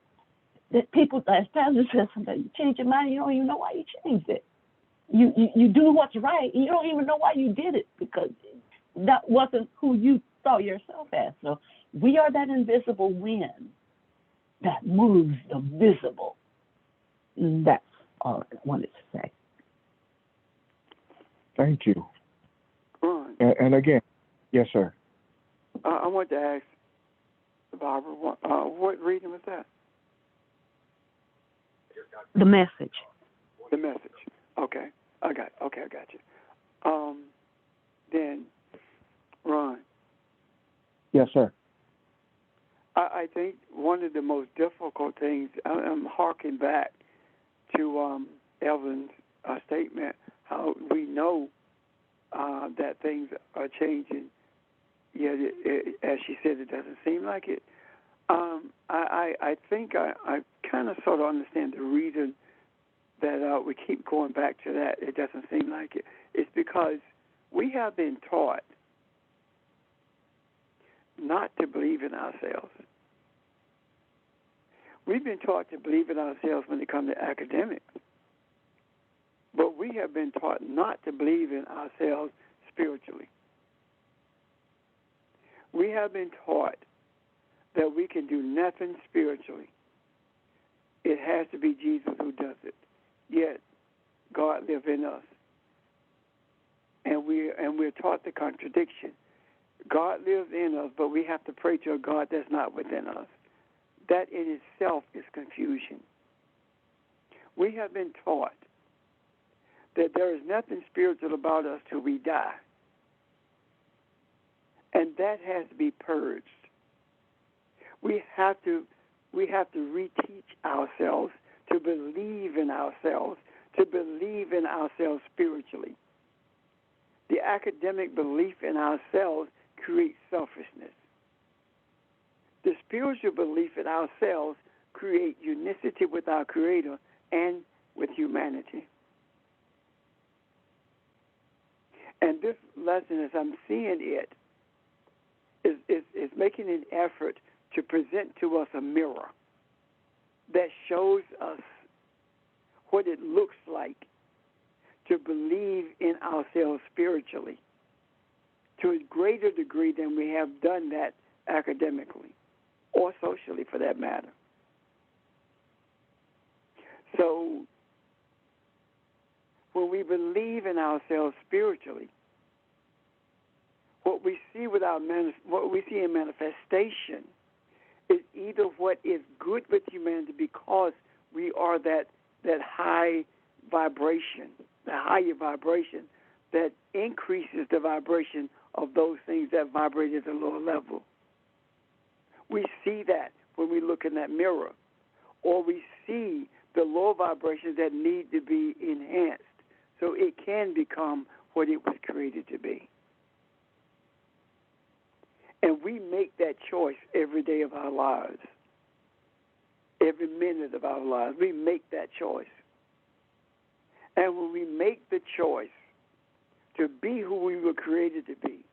That people, as Pastor says, sometimes you change your mind, you don't even know why you changed it. You do what's right, and you don't even know why you did it, because that wasn't who you thought yourself as. So we are that invisible wind that moves the visible. And that's all I wanted to say. Thank you. Ron, And again, yes, sir. I want to ask Barbara, what reading was that? The Message. The Message. Okay, I got you. Then, Ron. Yes, sir. I think one of the most difficult things, I'm harking back to Evelyn's statement, how we know that things are changing, yet, as she said, it doesn't seem like it. I think I kind of sort of understand the reason that we keep going back to that. It doesn't seem like it. It's because we have been taught not to believe in ourselves. We've been taught to believe in ourselves when it comes to academics, but we have been taught not to believe in ourselves spiritually. We have been taught that we can do nothing spiritually. It has to be Jesus who does it. Yet God lives in us, and we're taught the contradiction. God lives in us, but we have to pray to a God that's not within us. That in itself is confusion. We have been taught that there is nothing spiritual about us till we die. And that has to be purged. We have to reteach ourselves to believe in ourselves, spiritually. The academic belief in ourselves creates selfishness. The spiritual belief in ourselves creates unicity with our Creator and with humanity. And this lesson, as I'm seeing it, is making an effort to present to us a mirror that shows us what it looks like to believe in ourselves spiritually to a greater degree than we have done that academically or socially, for that matter. So when we believe in ourselves spiritually, what we see in manifestation is either what is good with humanity because we are that high vibration, the higher vibration that increases the vibration of those things that vibrate at a lower level. We see that when we look in that mirror, or we see the lower vibrations that need to be enhanced so it can become what it was created to be. And we make that choice every day of our lives. Every minute of our lives, we make that choice. And when we make the choice to be who we were created to be,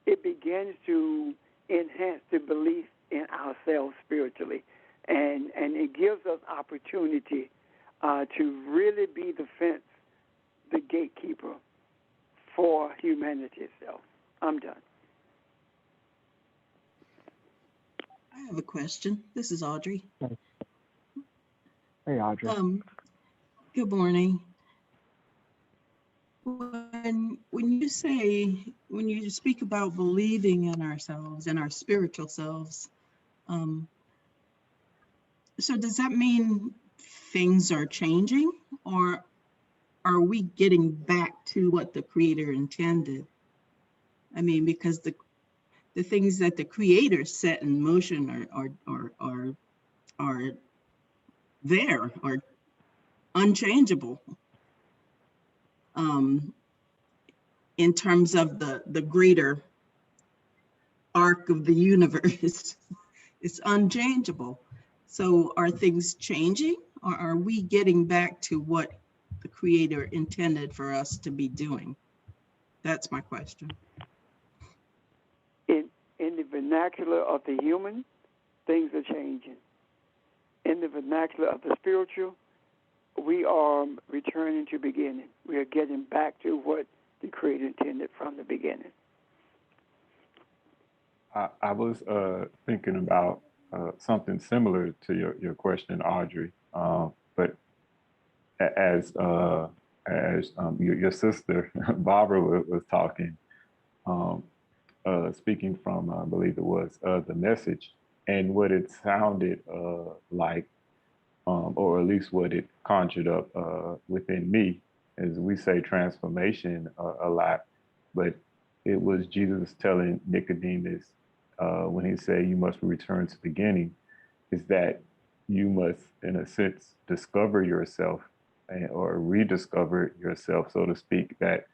it begins to enhance the belief in ourselves spiritually. And it gives us opportunity to really be the fence, the gatekeeper for humanity itself. I'm done. I have a question. This is Audrey. Hey, Audrey. Good morning. When you speak about believing in ourselves and our spiritual selves, so does that mean things are changing, or are we getting back to what the Creator intended? I mean, because the things that the Creator set in motion are there, are unchangeable. In terms of the greater arc of the universe, it's unchangeable. So are things changing, or are we getting back to what the Creator intended for us to be doing? That's my question. In the vernacular of the human, things are changing. In the vernacular of the spiritual, we are returning to beginning. We are getting back to what the Creator intended from the beginning. I was thinking about something similar to your question, Audrey. But as your sister Barbara was talking, speaking from I believe it was the message, and what it sounded like, or at least what it conjured up within me, as we say transformation a lot, but it was Jesus telling Nicodemus when he said you must return to the beginning, is that you must, in a sense, discover yourself or rediscover yourself, so to speak, that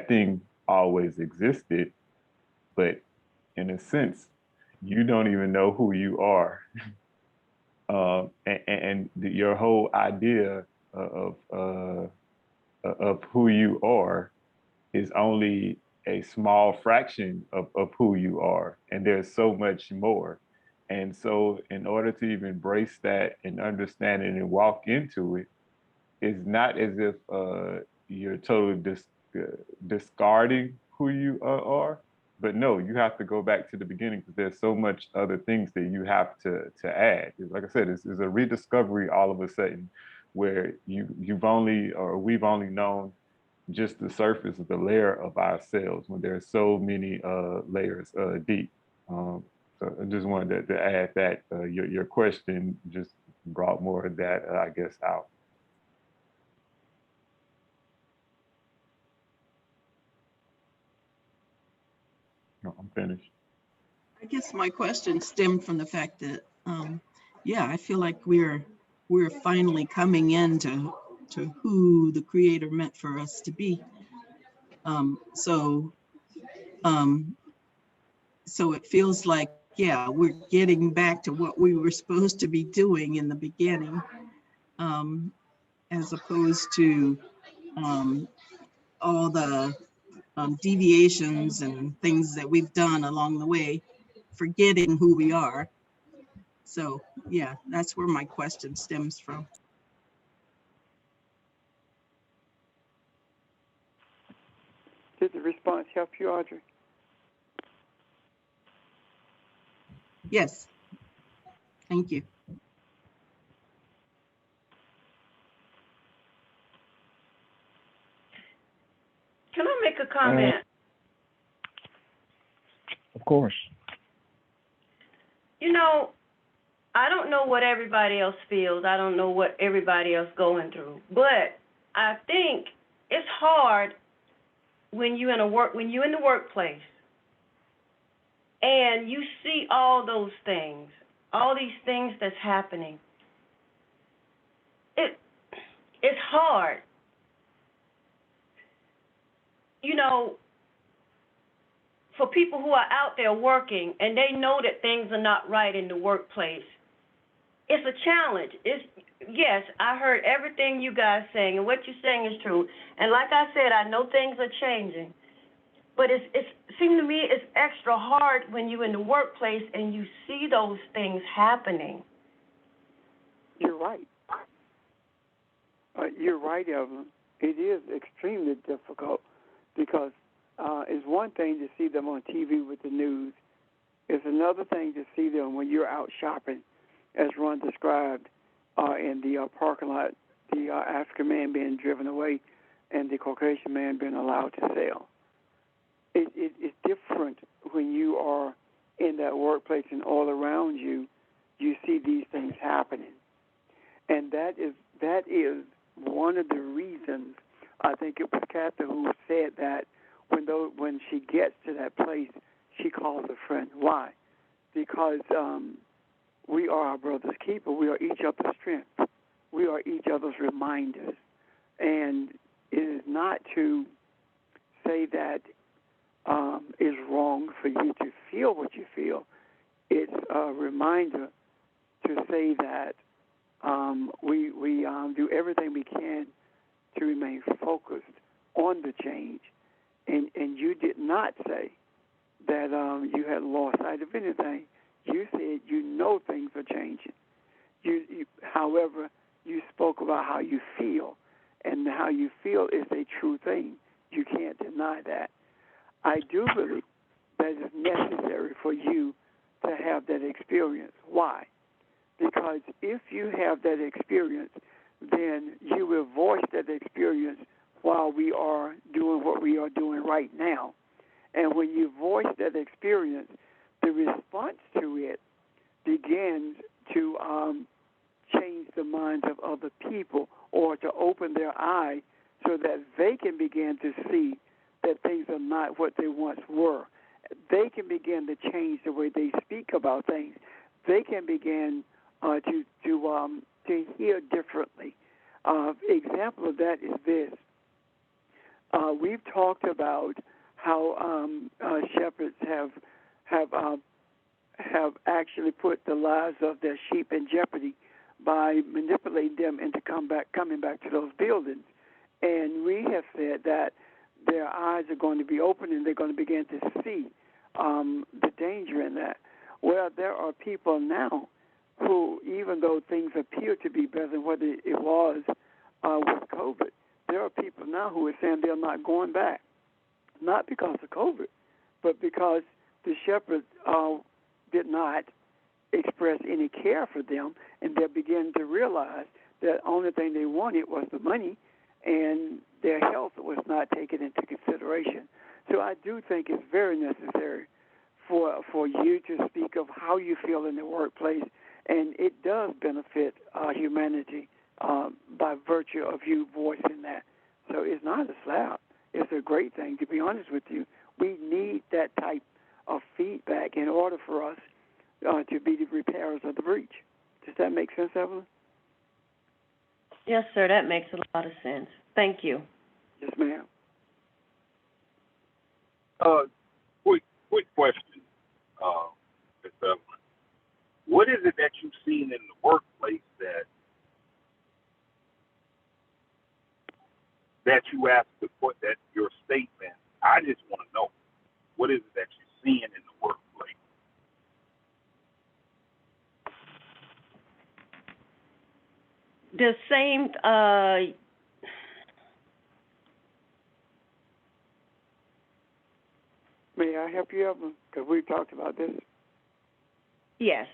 thing always existed, but in a sense, you don't even know who you are. And your whole idea of who you are is only a small fraction of who you are. And there's so much more. And so in order to even embrace that and understand it and walk into it, it's not as if you're totally discarding who you are, but no, you have to go back to the beginning because there's so much other things that you have to add. Like I said, it's a rediscovery all of a sudden, where we've only known just the surface of the layer of ourselves when there's so many layers deep. So I just wanted to add that your question just brought more of that, I guess, out. No, I'm finished. I guess my question stemmed from the fact that, yeah, I feel like we're finally coming into who the Creator meant for us to be. So um, so it feels like, yeah, we're getting back to what we were supposed to be doing in the beginning, as opposed to all the deviations and things that we've done along the way, forgetting who we are. So yeah, that's where my question stems from. Did the response help you, Audrey? Yes, thank you. Can I make a comment? Of course. You know, I don't know what everybody else feels. I don't know what everybody else going through. But I think it's hard when you're in the workplace and you see all those things, all these things that's happening. It's hard. You know, for people who are out there working and they know that things are not right in the workplace, it's a challenge. Yes, I heard everything you guys saying, and what you're saying is true. And like I said, I know things are changing, but it seems to me it's extra hard when you're in the workplace and you see those things happening. You're right. You're right, Evelyn. It is extremely difficult because it's one thing to see them on TV with the news. It's another thing to see them when you're out shopping, as Ron described, in the parking lot, the African man being driven away and the Caucasian man being allowed to sell. It's different when you are in that workplace and all around you, you see these things happening. And that is one of the reasons, I think it was Kathy who said that when she gets to that place, she calls a friend. Why? Because we are our brother's keeper. We are each other's strength. We are each other's reminders. And it is not to say that it's wrong for you to feel what you feel. It's a reminder to say that we do everything we can to remain focused on the change. And you did not say that you had lost sight of anything. You said you know things are changing. However, you spoke about how you feel, and how you feel is a true thing. You can't deny that. I do believe that it's necessary for you to have that experience. Why? Because if you have that experience, then you will voice that experience while we are doing what we are doing right now. And when you voice that experience, the response to it begins to change the minds of other people, or to open their eyes so that they can begin to see that things are not what they once were. They can begin to change the way they speak about things. They can begin to hear differently. Example of that is this. We've talked about how shepherds have actually put the lives of their sheep in jeopardy by manipulating them into coming back to those buildings. And we have said that their eyes are going to be open and they're going to begin to see the danger in that. Well, there are people now who, even though things appear to be better than what it was with COVID, there are people now who are saying they're not going back, not because of COVID, but because the shepherds did not express any care for them, and they're beginning to realize that the only thing they wanted was the money, and their health was not taken into consideration. So I do think it's very necessary for you to speak of how you feel in the workplace, and it does benefit humanity by virtue of you voicing that. So it's not a slap. It's a great thing. To be honest with you, we need that type of feedback in order for us to be the repairers of the breach. Does that make sense, Evelyn? Yes, sir, that makes a lot of sense. Thank you. Yes, ma'am. Quick question, Ms. Evelyn. What is it that you've seen in the workplace that you asked to put that your statement? I just want to know, what is it that you're seeing in the workplace? The same, May I help you, Evelyn? Because we've talked about this. yes.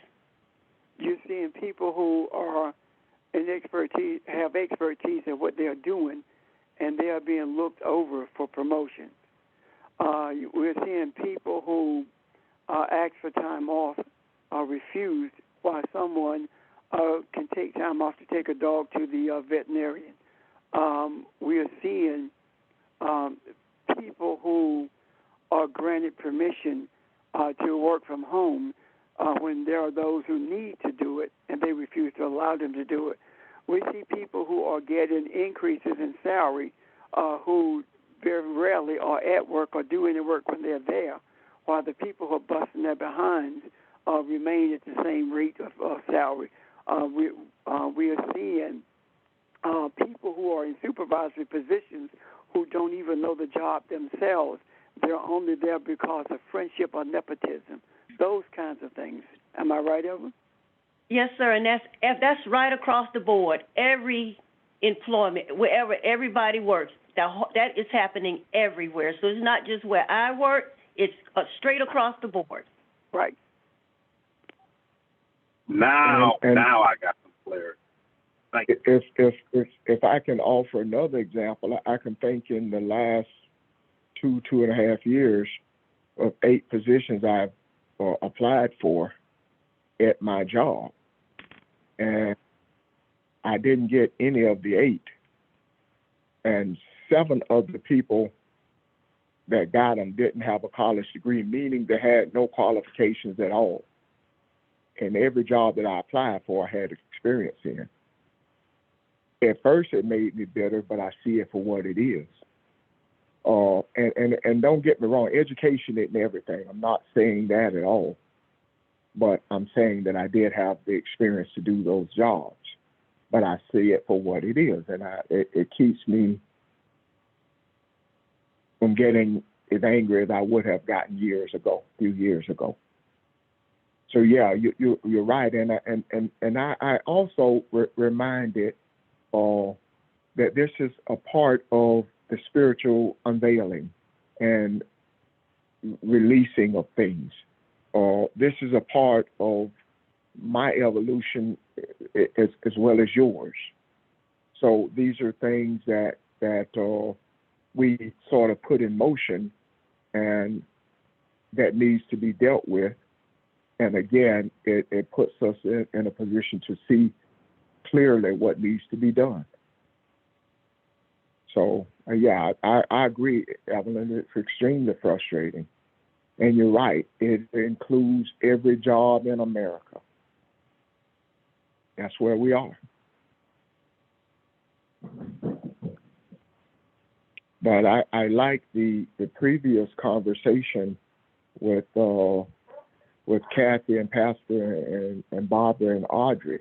You're seeing people who are have expertise in what they're doing, and they are being looked over for promotion. We're seeing people who ask for time off are refused, while someone can take time off to take a dog to the veterinarian. We are seeing people who are granted permission to work from home when there are those who need to do it and they refuse to allow them to do it. We see people who are getting increases in salary who very rarely are at work or do any work when they're there, while the people who are busting their behinds remain at the same rate of salary. We are seeing people who are in supervisory positions who don't even know the job themselves. They're only there because of friendship or nepotism, those kinds of things. Am I right, Evelyn? Yes, sir, and that's right across the board. Every employment, wherever everybody works, that is happening everywhere. So it's not just where I work, it's straight across the board. Right. Now I got some clarity. Thank you. If I can offer another example, I can think in the last 2.5 years of 8 positions I've applied for at my job, and I didn't get any of the 8, and 7 of the people that got them didn't have a college degree, meaning they had no qualifications at all. And every job that I applied for, I had experience in. At first, it made me bitter, but I see it for what it is. And don't get me wrong, education isn't everything. I'm not saying that at all. But I'm saying that I did have the experience to do those jobs. But I see it for what it is, and it keeps me from getting as angry as I would have gotten a few years ago. So yeah, you're right, and I also reminded that this is a part of the spiritual unveiling and releasing of things. This is a part of my evolution as well as yours. So these are things that we sort of put in motion and that needs to be dealt with. And again, it puts us in a position to see clearly what needs to be done. So, yeah, I agree, Evelyn. It's extremely frustrating. And you're right. It includes every job in America. That's where we are. But I like the previous conversation with Kathy and Pastor and Barbara and Audrey.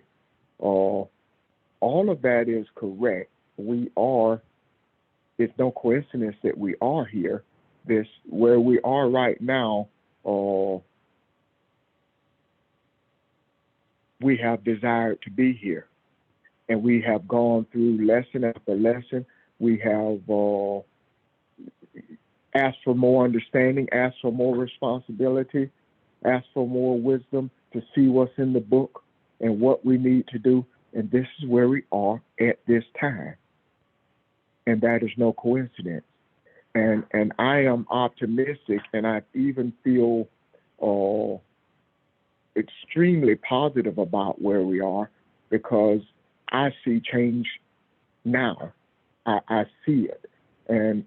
All of that is correct. It's no coincidence that we are here. Where we are right now, we have desired to be here. And we have gone through lesson after lesson. We have asked for more understanding, asked for more responsibility, asked for more wisdom to see what's in the book and what we need to do. And this is where we are at this time. And that is no coincidence. And I am optimistic, and I even feel extremely positive about where we are because I see change now. I see it. And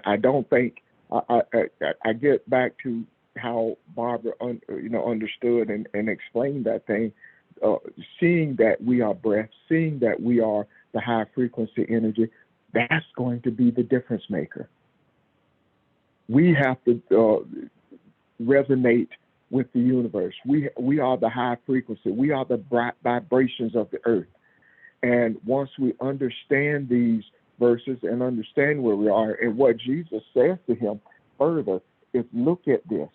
I don't think I get back to how Barbara understood and explained that thing, seeing that we are breath, seeing that we are the high frequency energy. That's going to be the difference maker. We have to resonate with the universe. We are the high frequency. We are the vibrations of the earth. And once we understand these verses and understand where we are, and what Jesus says to him further is, look at this.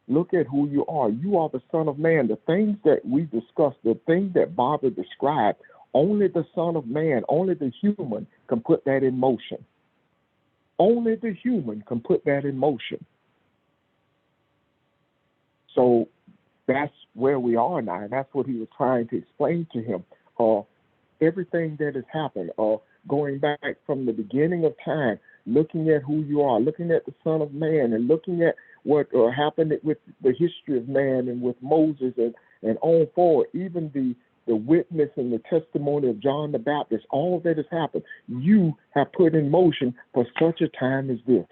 Look at who you are. You are the Son of Man. The things that we discussed, the things that Barbara described, only the Son of Man, only the human can put that in motion. Only the human can put that in motion. So that's where we are now. And that's what he was trying to explain to him. Everything that has happened, going back from the beginning of time, looking at who you are, looking at the Son of Man, and looking at what happened with the history of man and with Moses and on forward, even the witness and the testimony of John the Baptist, all that has happened, you have put in motion for such a time as this.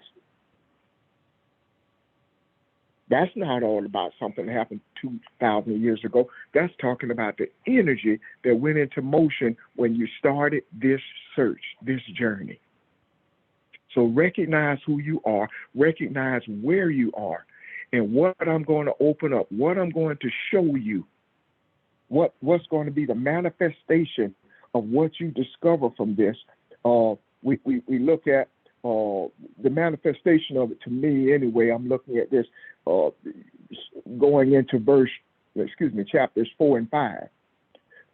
That's not all about something that happened 2,000 years ago. That's talking about the energy that went into motion when you started this search, this journey. So recognize who you are, recognize where you are, and what I'm going to open up, what I'm going to show you, what's going to be the manifestation of what you discover from this. We look at the manifestation of it. To me anyway, I'm looking at this going into chapters 4 and 5.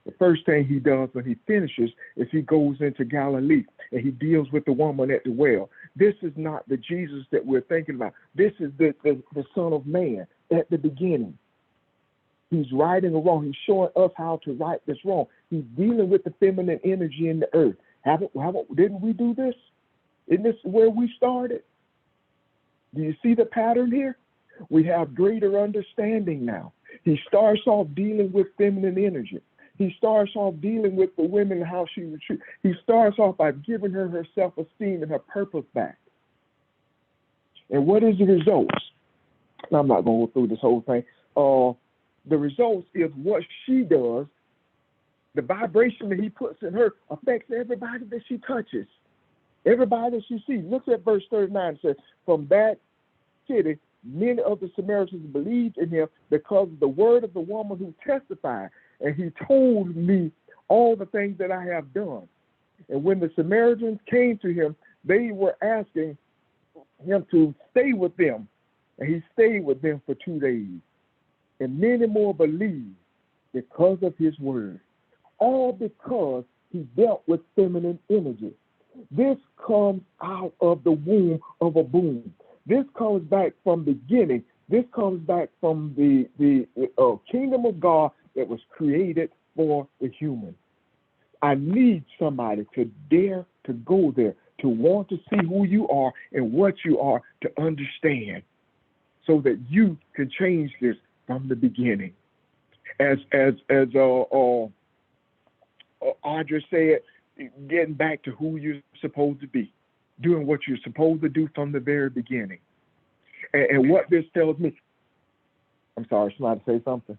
The first thing he does when he finishes is he goes into Galilee and he deals with the woman at the well. This is not the Jesus that we're thinking about. This is the Son of Man at the beginning. He's righting a wrong. He's showing us how to right this wrong. He's dealing with the feminine energy in the earth. Didn't we do this? Isn't this where we started? Do you see the pattern here? We have greater understanding now. He starts off dealing with feminine energy. He starts off dealing with the women and how she was treated. He starts off by giving her self-esteem and her purpose back. And what is the results? I'm not going to go through this whole thing. The results is what she does. The vibration that he puts in her affects everybody that she touches, everybody that she sees. Look at verse 39. It says, from that city, many of the Samaritans believed in him because of the word of the woman who testified. And he told me all the things that I have done. And when the Samaritans came to him, they were asking him to stay with them. And he stayed with them for 2 days. And many more believed because of his word. All because he dealt with feminine energy. This comes out of the womb of a boom. This comes back from beginning. This comes back from the kingdom of God that was created for the human. I need somebody to dare to go there, to want to see who you are and what you are, to understand, so that you can change this from the beginning. As Audra said, getting back to who you're supposed to be, doing what you're supposed to do from the very beginning. And what this tells me, I'm sorry, somebody say something.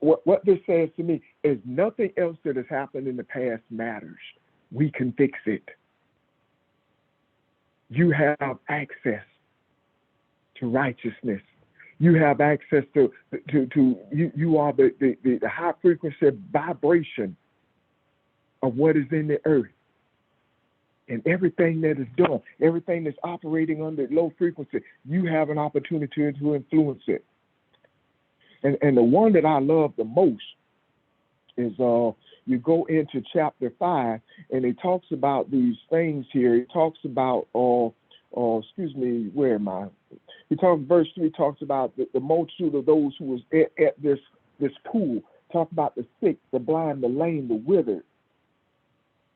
What this says to me is nothing else that has happened in the past matters. We can fix it. You have access to righteousness. You have access to you are the high frequency vibration of what is in the earth. And everything that is done, everything that's operating under low frequency, you have an opportunity to influence it. And the one that I love the most is you go into chapter 5, and it talks about these things here. It talks about, where am I? Verse 3 talks about the multitude of those who was at this pool. Talk about the sick, the blind, the lame, the withered.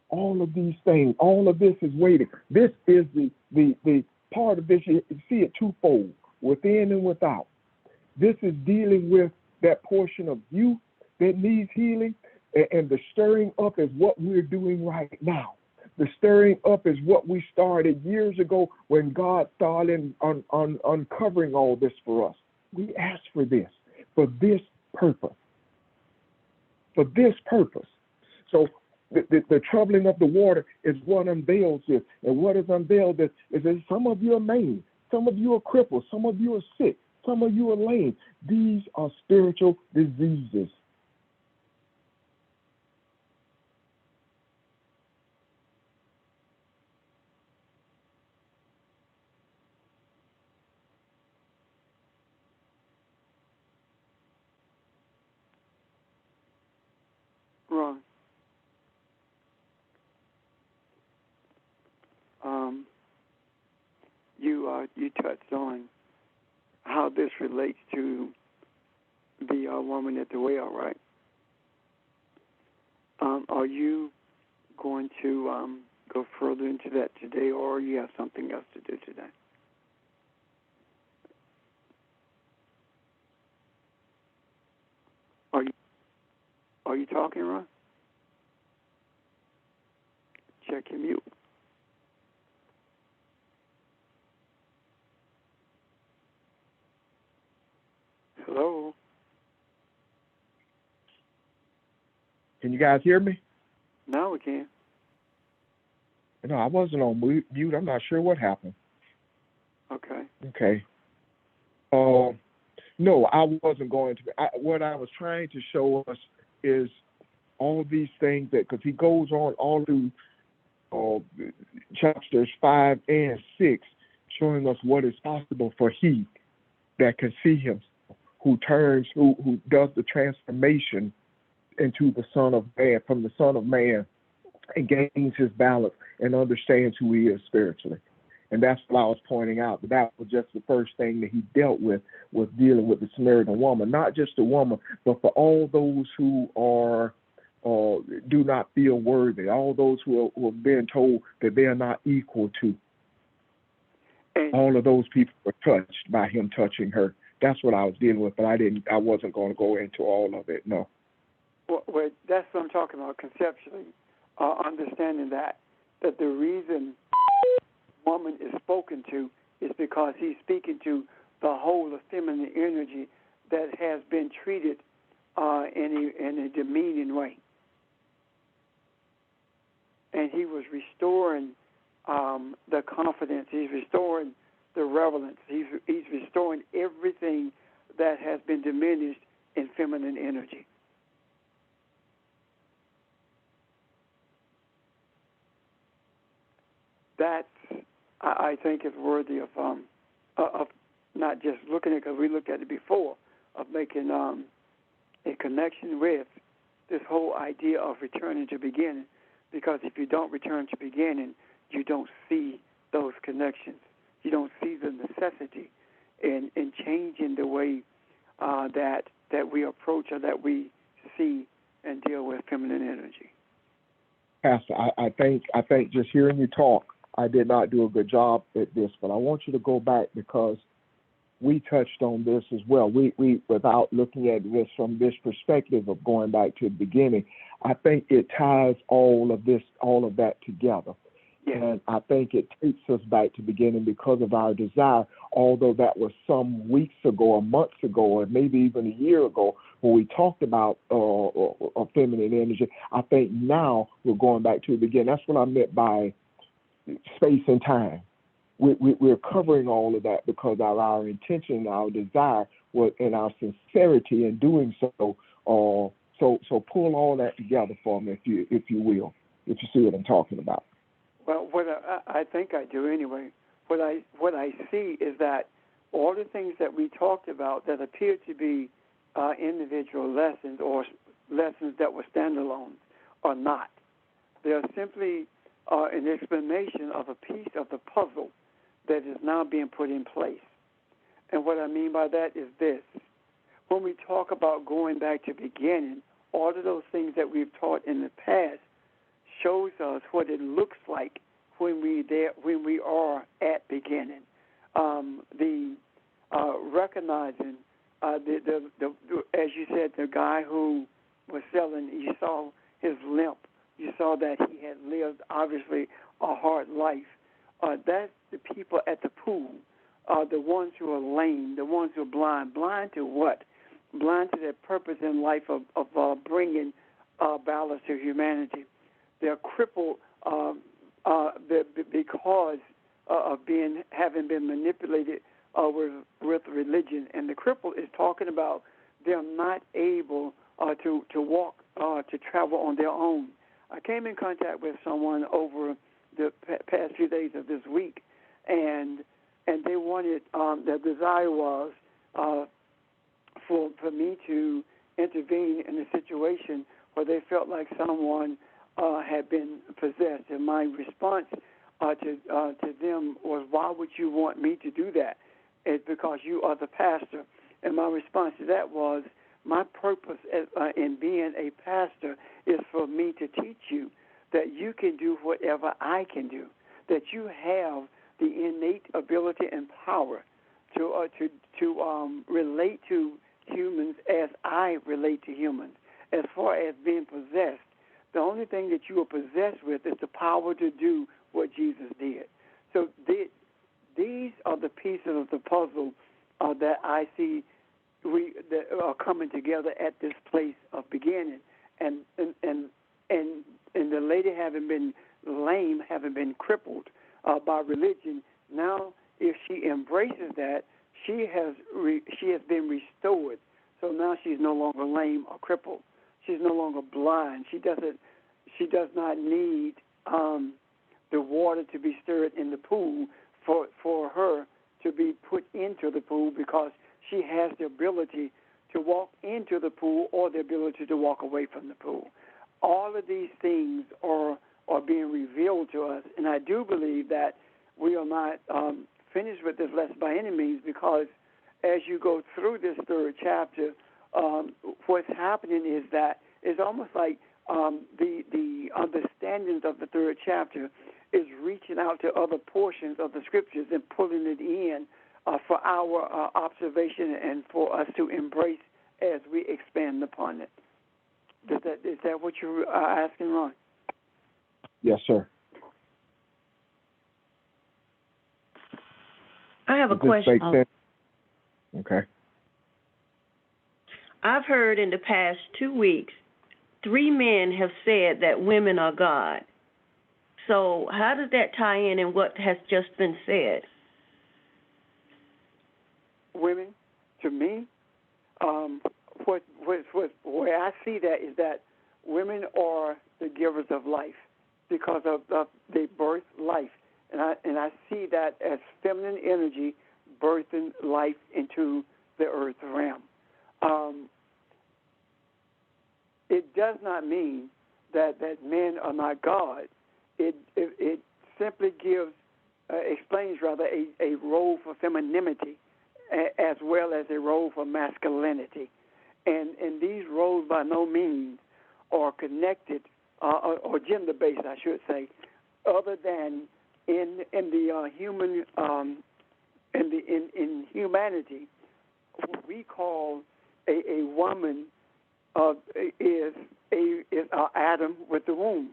All of these things, all of this is waiting. This is the part of this. You see it twofold, within and without. This is dealing with that portion of you that needs healing, and the stirring up is what we're doing right now. The stirring up is what we started years ago when God started uncovering all this for us. We asked for this purpose. For this purpose. So the troubling of the water is what unveils this. And what is unveiled is that some of you are maimed, some of you are crippled, some of you are sick, some of you are lame. These are spiritual diseases. Ron, you touched on how this relates to the woman at the well, right? Are you going to go further into that today, or you have something else to do today? Are you talking, Ron? Check your mute. Hello? Can you guys hear me? Now we can. No, I wasn't on mute. I'm not sure what happened. Okay. Okay. No, I wasn't going to. What I was trying to show us is all these things because he goes on all through chapters 5 and 6, showing us what is possible for he that can see him, who does the transformation into the Son of Man, from the Son of Man, and gains his balance and understands who he is spiritually. And that's what I was pointing out. That was just the first thing that he dealt with, was dealing with the Samaritan woman. Not just the woman, but for all those who do not feel worthy, all those who have been told that they are not equal to. And all of those people were touched by him touching her. That's what I was dealing with, but I wasn't going to go into all of it, no. Well, that's what I'm talking about conceptually, understanding that the reason woman is spoken to is because he's speaking to the whole of feminine energy that has been treated in a demeaning way. And he was restoring the confidence. He's restoring the relevance. He's restoring everything that has been diminished in feminine energy. That, I think, is worthy of not just looking at it, because we looked at it before, of making a connection with this whole idea of returning to beginning. Because if you don't return to beginning, you don't see those connections. You don't see the necessity in changing the way that we approach or that we see and deal with feminine energy. Pastor, I think just hearing you talk, I did not do a good job at this, but I want you to go back because we touched on this as well. We without looking at this from this perspective of going back to the beginning, I think it ties all of that together. Yeah. And I think it takes us back to the beginning because of our desire, although that was some weeks ago or months ago or maybe even a year ago when we talked about feminine energy. I think now we're going back to the beginning. That's what I meant by space and time. We're covering all of that because of our intention, our desire, and our sincerity in doing so. So pull all that together for me, if you will, if you see what I'm talking about. Well, what I think I do anyway. What I see is that all the things that we talked about that appear to be individual lessons or lessons that were standalone are not. They are simply an explanation of a piece of the puzzle that is now being put in place. And what I mean by that is this. When we talk about going back to beginning, all of those things that we've taught in the past shows us what it looks like when we are at beginning. Recognizing as you said, the guy who was selling, you saw his limp. You saw that he he had lived, obviously, a hard life. That's the people at the pool, the ones who are lame, the ones who are blind. Blind to what? Blind to their purpose in life of bringing balance to humanity. They're crippled because of having been manipulated with religion. And the cripple is talking about they're not able to walk, to travel on their own. I came in contact with someone over the past few days of this week, and they wanted, their desire was for me to intervene in a situation where they felt like someone had been possessed. And my response to them was, why would you want me to do that? It's because you are the pastor. And my response to that was, my purpose in being a pastor is for me to teach you that you can do whatever I can do, that you have the innate ability and power to relate to humans as I relate to humans. As far as being possessed, the only thing that you are possessed with is the power to do what Jesus did. So these are the pieces of the puzzle that I see that are coming together at this place of beginning, and the lady having been lame, having been crippled by religion. Now, if she embraces that, she has been restored. So now she's no longer lame or crippled. She's no longer blind. She does not need the water to be stirred in the pool for her to be put into the pool, because she has the ability to walk into the pool or the ability to walk away from the pool. All of these things are being revealed to us, and I do believe that we are not finished with this lesson by any means, because as you go through this third chapter, what's happening is that it's almost like the understandings of the third chapter is reaching out to other portions of the scriptures and pulling it in for our observation and for us to embrace as we expand upon it. Is that what you're asking, Ron? Yes, sir. I have a Does this question. make sense? Okay. I've heard in the past 2 weeks, 3 men have said that women are God. So how does that tie in what has just been said? Women, to me, where I see that is that women are the givers of life, because of they birth life, and I see that as feminine energy birthing life into the earth realm. It does not mean that men are not God. It simply explains a role for femininity as well as a role for masculinity. And these roles by no means are connected or gender-based, I should say, other than in the human in humanity, we call a woman is Adam with the womb,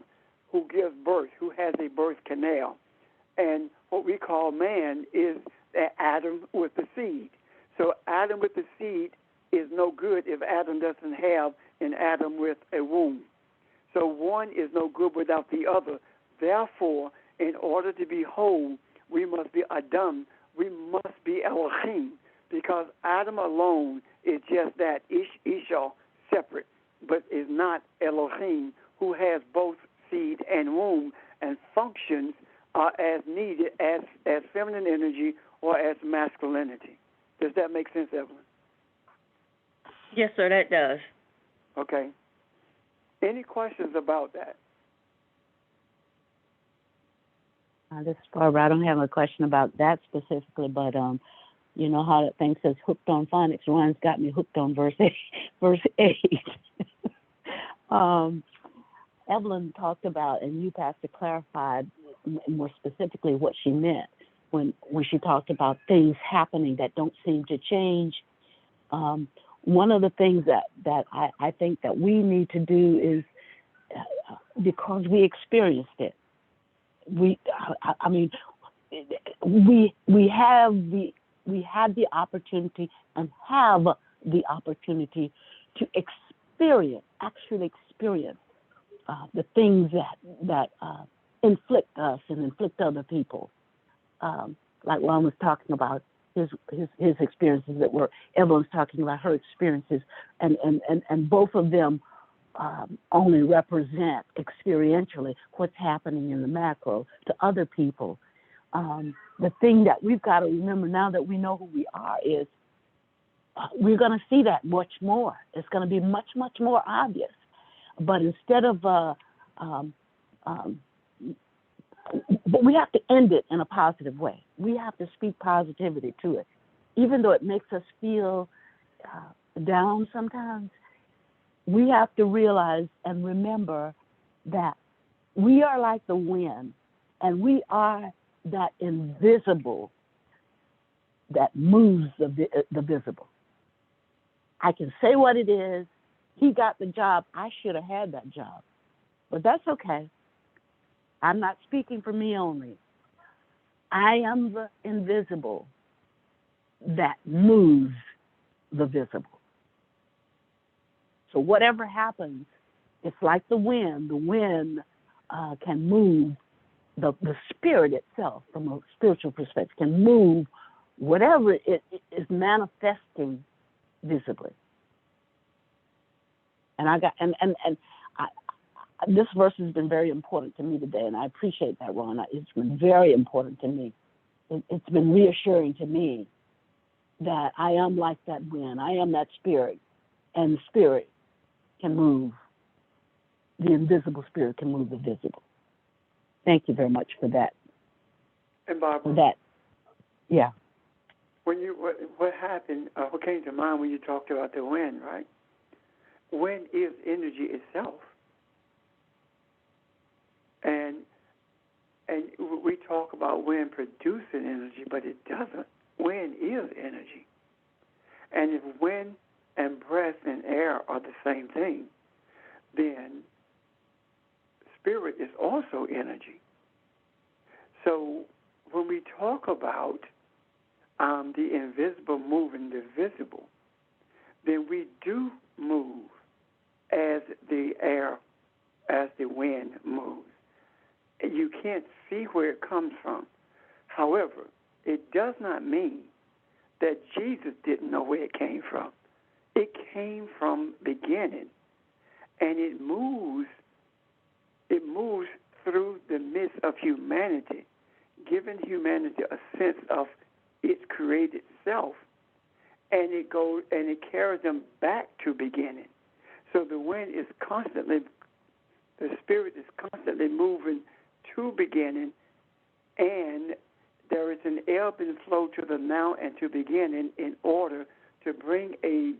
who gives birth, who has a birth canal, and what we call man is Adam with the seed. So Adam with the seed is no good if Adam doesn't have an Adam with a womb. So one is no good without the other. Therefore, in order to be whole, we must be Adam. We must be Elohim, because Adam alone is just that, Isha, separate, but is not Elohim, who has both seed and womb and functions as needed as feminine energy or as masculinity. Does that make sense, Evelyn? Yes, sir, that does. Okay. Any questions about that? This is Barbara. I don't have a question about that specifically, but you know how that thing says hooked on phonics. Ron's got me hooked on verse 8. Evelyn talked about, and you, Pastor, clarified more specifically what she meant when she talked about things happening that don't seem to change. One of the things that I think that we need to do is because we experienced it. I mean, we had the opportunity and have the opportunity to actually experience the things that inflict us and inflict other people. Like Ron was talking about his experiences, Evelyn's talking about her experiences, and both of them only represent experientially what's happening in the macro to other people. The thing that we've got to remember now that we know who we are is we're going to see that much more. It's going to be much, much more obvious. But instead of, but we have to end it in a positive way. We have to speak positivity to it. Even though it makes us feel down sometimes, we have to realize and remember that we are like the wind, and we are that invisible that moves the visible. I can say what it is. He got the job. I should have had that job. But that's okay. I'm not speaking for me only. I am the invisible that moves the visible. So whatever happens, it's like the wind. The wind can move the spirit itself from a spiritual perspective, can move whatever it is manifesting visibly. And this verse has been very important to me today, and I appreciate that, Ron. It's been very important to me. It's been reassuring to me that I am like that wind. I am that spirit, and the spirit can move. The invisible spirit can move the visible. Thank you very much for that. And Barbara, for that, yeah. When what happened? What came to mind when you talked about the wind, right? Wind is energy itself, and we talk about wind producing energy, but it doesn't. Wind is energy, and if wind and breath and air are the same thing, then spirit is also energy. So when we talk about the invisible moving the visible, then we do move as the air, as the wind moves. You can't see where it comes from. However, it does not mean that Jesus didn't know where it came from. It came from beginning, and it moves through the midst of humanity, giving humanity a sense of its created self, and it carries them back to beginning. So the wind is constantly, the spirit is constantly moving to beginning, and there is an ebb and flow to the now and to beginning in order to bring a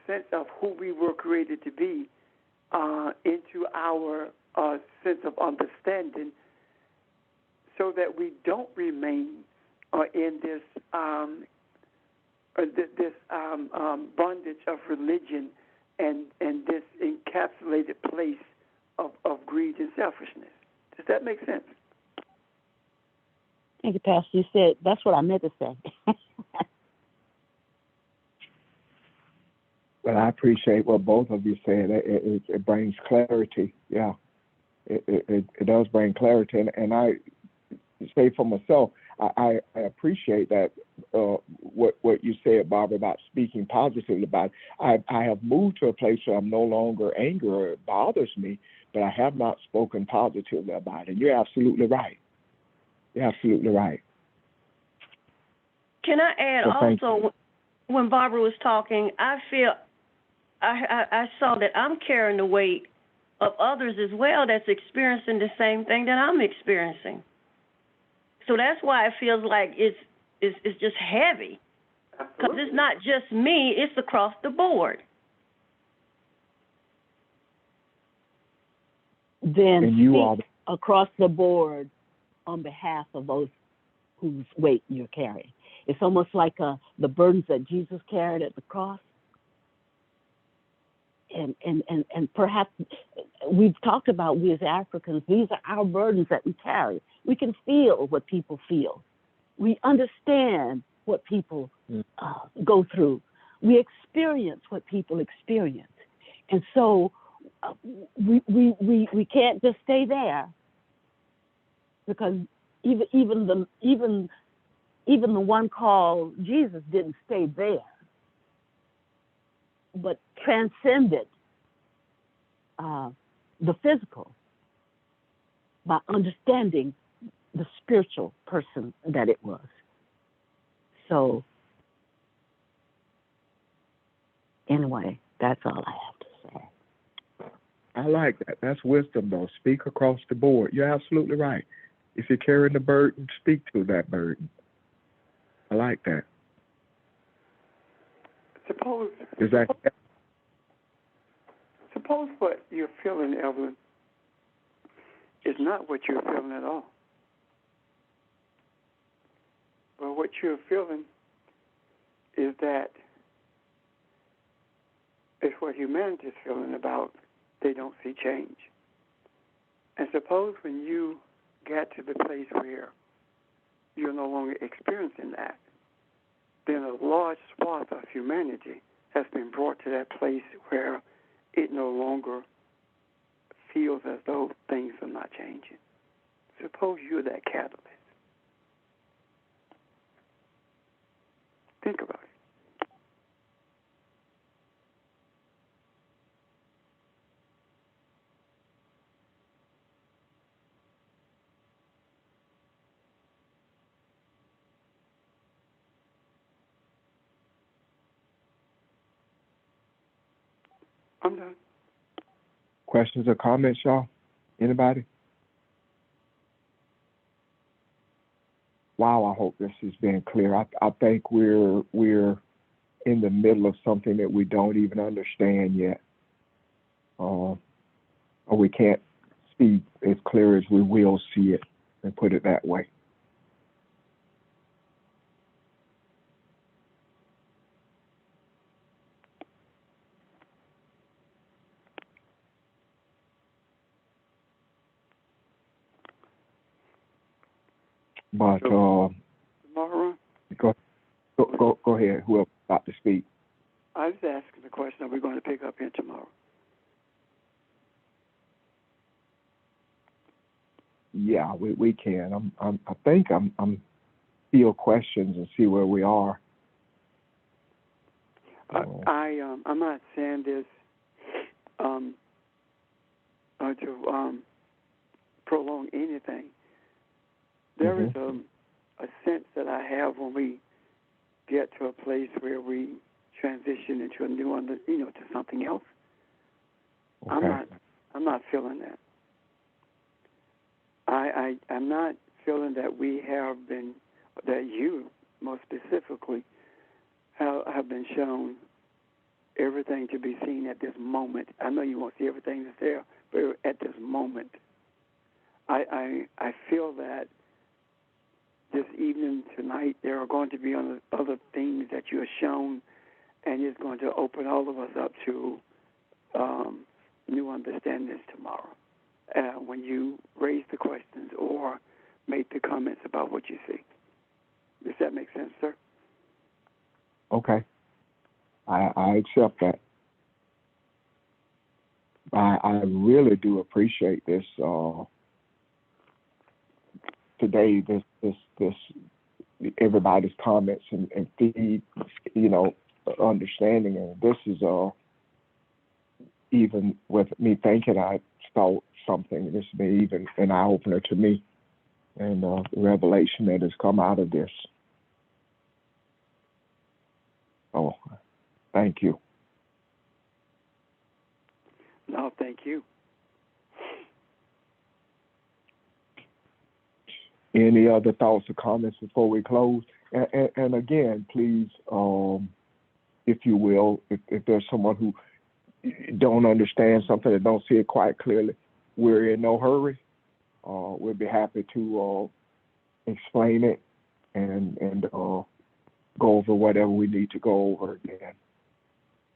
sense of who we were created to be into our sense of understanding, so that we don't remain in this bondage of religion and this encapsulated place of greed and selfishness. Does that make sense? Thank you, Pastor. You said that's what I meant to say. Well, I appreciate what both of you said. It brings clarity. Yeah, it does bring clarity, and I say for myself, I appreciate that what you said, Barbara, about speaking positively about it. I have moved to a place where I'm no longer angry or it bothers me, but I have not spoken positively about it. You're absolutely right. You're absolutely right. Can I add also, when Barbara was talking, I feel I saw that I'm carrying the weight of others as well that's experiencing the same thing that I'm experiencing. So that's why it feels like it's just heavy, because it's not just me; it's across the board. Then speak across the board on behalf of those whose weight you're carrying. It's almost like the burdens that Jesus carried at the cross. and perhaps we've talked about, we as Africans, these are our burdens that we carry. We can feel what people feel. We understand what people go through. We experience what people experience. And so we can't just stay there, because even the one called Jesus didn't stay there, but transcended the physical by understanding the spiritual person that it was. So anyway, that's all I have to say. I like that. That's wisdom, though. Speak across the board. You're absolutely right. If you're carrying the burden, speak to that burden. I like that. Suppose what you're feeling, Evelyn, is not what you're feeling at all. But what you're feeling is that it's what humanity is feeling about they don't see change. And suppose when you get to the place where you're no longer experiencing that, then a large swath of humanity has been brought to that place where it no longer feels as though things are not changing. Suppose you're that catalyst. Think about it. I'm done. Questions or comments, y'all? Anybody? Wow, I hope this has been clear. I think we're in the middle of something that we don't even understand yet, or we can't see as clear as we will see it, and put it that way. But tomorrow, go ahead. Whoever's about to speak. I was asking the question: are we going to pick up here tomorrow? Yeah, we can. I think I'm field questions and see where we are. I'm not saying this to prolong anything. There is a sense that I have when we get to a place where we transition into a new, to something else. Okay. I'm not feeling that. I'm not feeling that we have been, that you, most specifically, have been shown everything to be seen at this moment. I know you won't see everything that's there, but at this moment, I feel that this evening, tonight, there are going to be other things that you are shown, and it's going to open all of us up to new understandings tomorrow when you raise the questions or make the comments about what you see. Does that make sense, sir? Okay. I accept that. I really do appreciate this today. This everybody's comments and feed, understanding. And this is even with me thinking I saw something. This has been even an eye opener to me, and the revelation that has come out of this. Oh, thank you. No, thank you. Any other thoughts or comments before we close? And again, please, if you will, if there's someone who don't understand something and don't see it quite clearly, we're in no hurry. We'll be happy to explain it and go over whatever we need to go over again.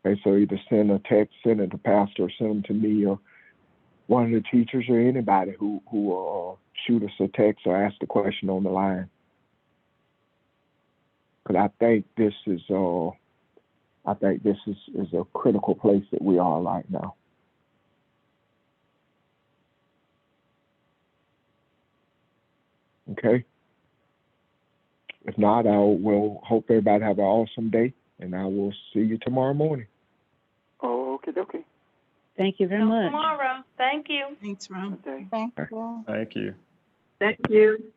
Okay, so either send a text, send it to pastor, or send them to me or one of the teachers or anybody who shoot us a text or ask the question on the line. Because I think this is a critical place that we are right now. Okay. If not, I will hope everybody have an awesome day, and I will see you tomorrow morning. Oh, okay. Thank you very much. Tomorrow. Thank you. Thanks, Ron. Okay. Thank you. Thank you.